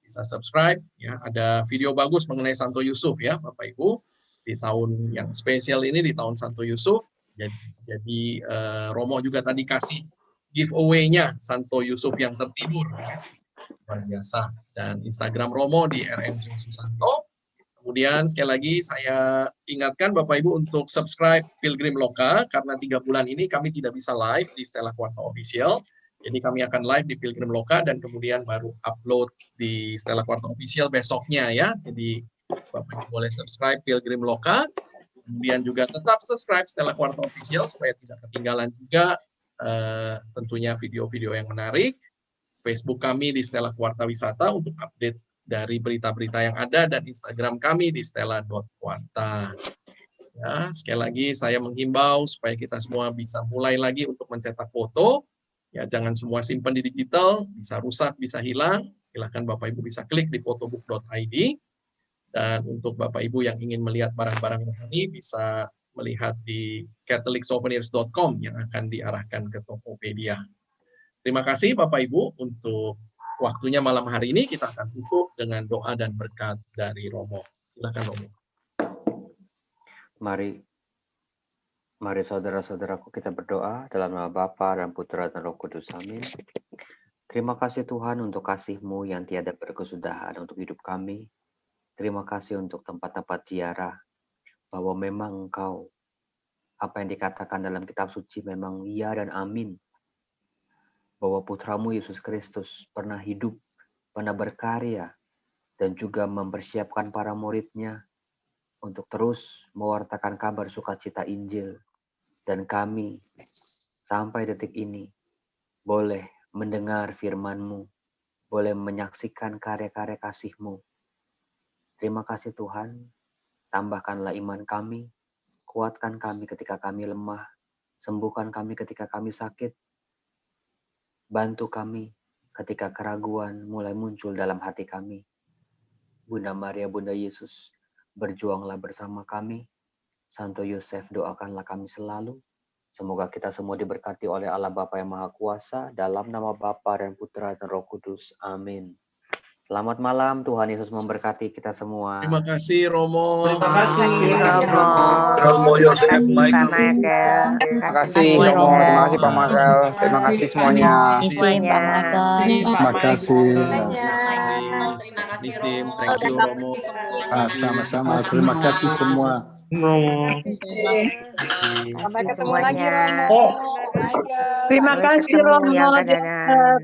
S2: bisa subscribe. Ya, ada video bagus mengenai Santo Yusuf ya Bapak Ibu. Di tahun yang spesial ini, di tahun Santo Yusuf, jadi Romo juga tadi kasih giveaway-nya Santo Yusuf yang tertidur, ya. Luar biasa. Dan Instagram Romo di RM Susanto. Kemudian sekali lagi saya ingatkan Bapak Ibu untuk subscribe Pilgrim Loka, karena 3 bulan ini kami tidak bisa live di Stella Quarta Official. Jadi kami akan live di Pilgrim Loka dan kemudian baru upload di Stella Quarta Official besoknya ya. Jadi Bapak Ibu boleh subscribe Pilgrim Loka. Kemudian juga tetap subscribe Stella Quarta Official supaya tidak ketinggalan juga tentunya video-video yang menarik. Facebook kami di Stella Quarta Wisata untuk update dari berita-berita yang ada, dan Instagram kami di stella.quarta. Ya, sekali lagi saya menghimbau supaya kita semua bisa mulai lagi untuk mencetak foto. Ya, jangan semua simpan di digital, bisa rusak, bisa hilang. Silahkan Bapak Ibu bisa klik di photobook.id. Dan untuk Bapak Ibu yang ingin melihat barang-barang ini bisa melihat di catholicsouvenir.com yang akan diarahkan ke Tokopedia. Terima kasih Bapak Ibu untuk waktunya malam hari ini. Kita akan tutup dengan doa dan berkat dari Romo. Silakan Romo.
S3: Mari saudara-saudaraku kita berdoa dalam nama Bapa dan Putra dan Roh Kudus. Amin. Terima kasih Tuhan untuk kasih-Mu yang tiada berkesudahan untuk hidup kami. Terima kasih untuk tempat-tempat ziarah, bahwa memang Engkau, apa yang dikatakan dalam kitab suci memang iya dan amin. Bahwa Putra-Mu Yesus Kristus pernah hidup, pernah berkarya, dan juga mempersiapkan para murid-Nya untuk terus mewartakan kabar sukacita Injil. Dan kami, sampai detik ini, boleh mendengar firman-Mu, boleh menyaksikan karya-karya kasih-Mu. Terima kasih Tuhan, tambahkanlah iman kami, kuatkan kami ketika kami lemah, sembuhkan kami ketika kami sakit, bantu kami ketika keraguan mulai muncul dalam hati kami. Bunda Maria, Bunda Yesus, berjuanglah bersama kami. Santo Yosef, doakanlah kami selalu. Semoga kita semua diberkati oleh Allah Bapa yang Maha Kuasa, dalam nama Bapa dan Putra dan Roh Kudus. Amin. Selamat malam, Tuhan Yesus memberkati kita semua.
S2: Terima kasih Romo.
S6: Terima kasih
S5: Romo.
S6: Romo Yosef, baik.
S7: Terima kasih Romo, terima kasih Pak Michael, terima kasih semuanya.
S5: Isim Pak Michael.
S4: Terima kasih.
S2: Isim, thank you Romo.
S4: Sama-sama. Terima kasih semua.
S5: Sampai ketemu lagi Romo.
S6: Terima kasih Romo,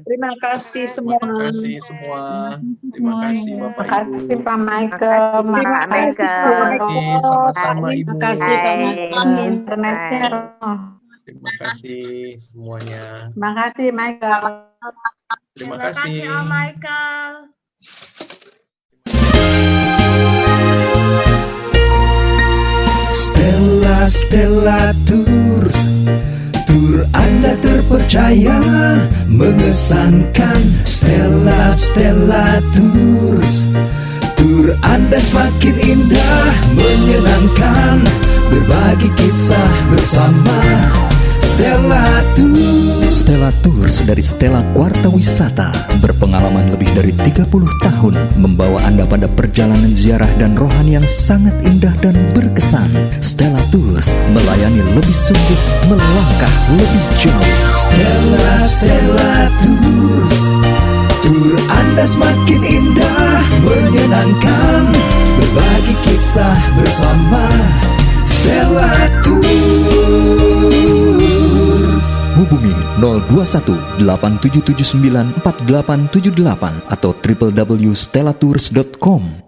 S6: terima kasih semua.
S2: Terima kasih semua. Terima kasih Bapak
S6: Terima kasih
S2: Ibu.
S6: Pak Michael.
S5: Terima kasih,
S2: Sama-sama Ibu.
S6: Terima kasih Pak Michael. Internetnya.
S2: Terima kasih semuanya.
S6: Terima kasih Michael.
S2: Terima kasih.
S8: Michael.
S1: Stella Tours, tur Anda terpercaya, mengesankan. Stella Tours, tur Anda semakin indah, menyenangkan, berbagi kisah bersama. Stella Tours dari Stella Quarta Wisata berpengalaman lebih dari 30 tahun membawa Anda pada perjalanan ziarah dan rohani yang sangat indah dan berkesan. Stella Tours melayani lebih sungguh, melangkah lebih jauh. Stella Tours, tur Anda semakin indah, menyenangkan, berbagi kisah bersama. Stella Tours. Hubungi 021 8779 4878 atau www.stellatours.com.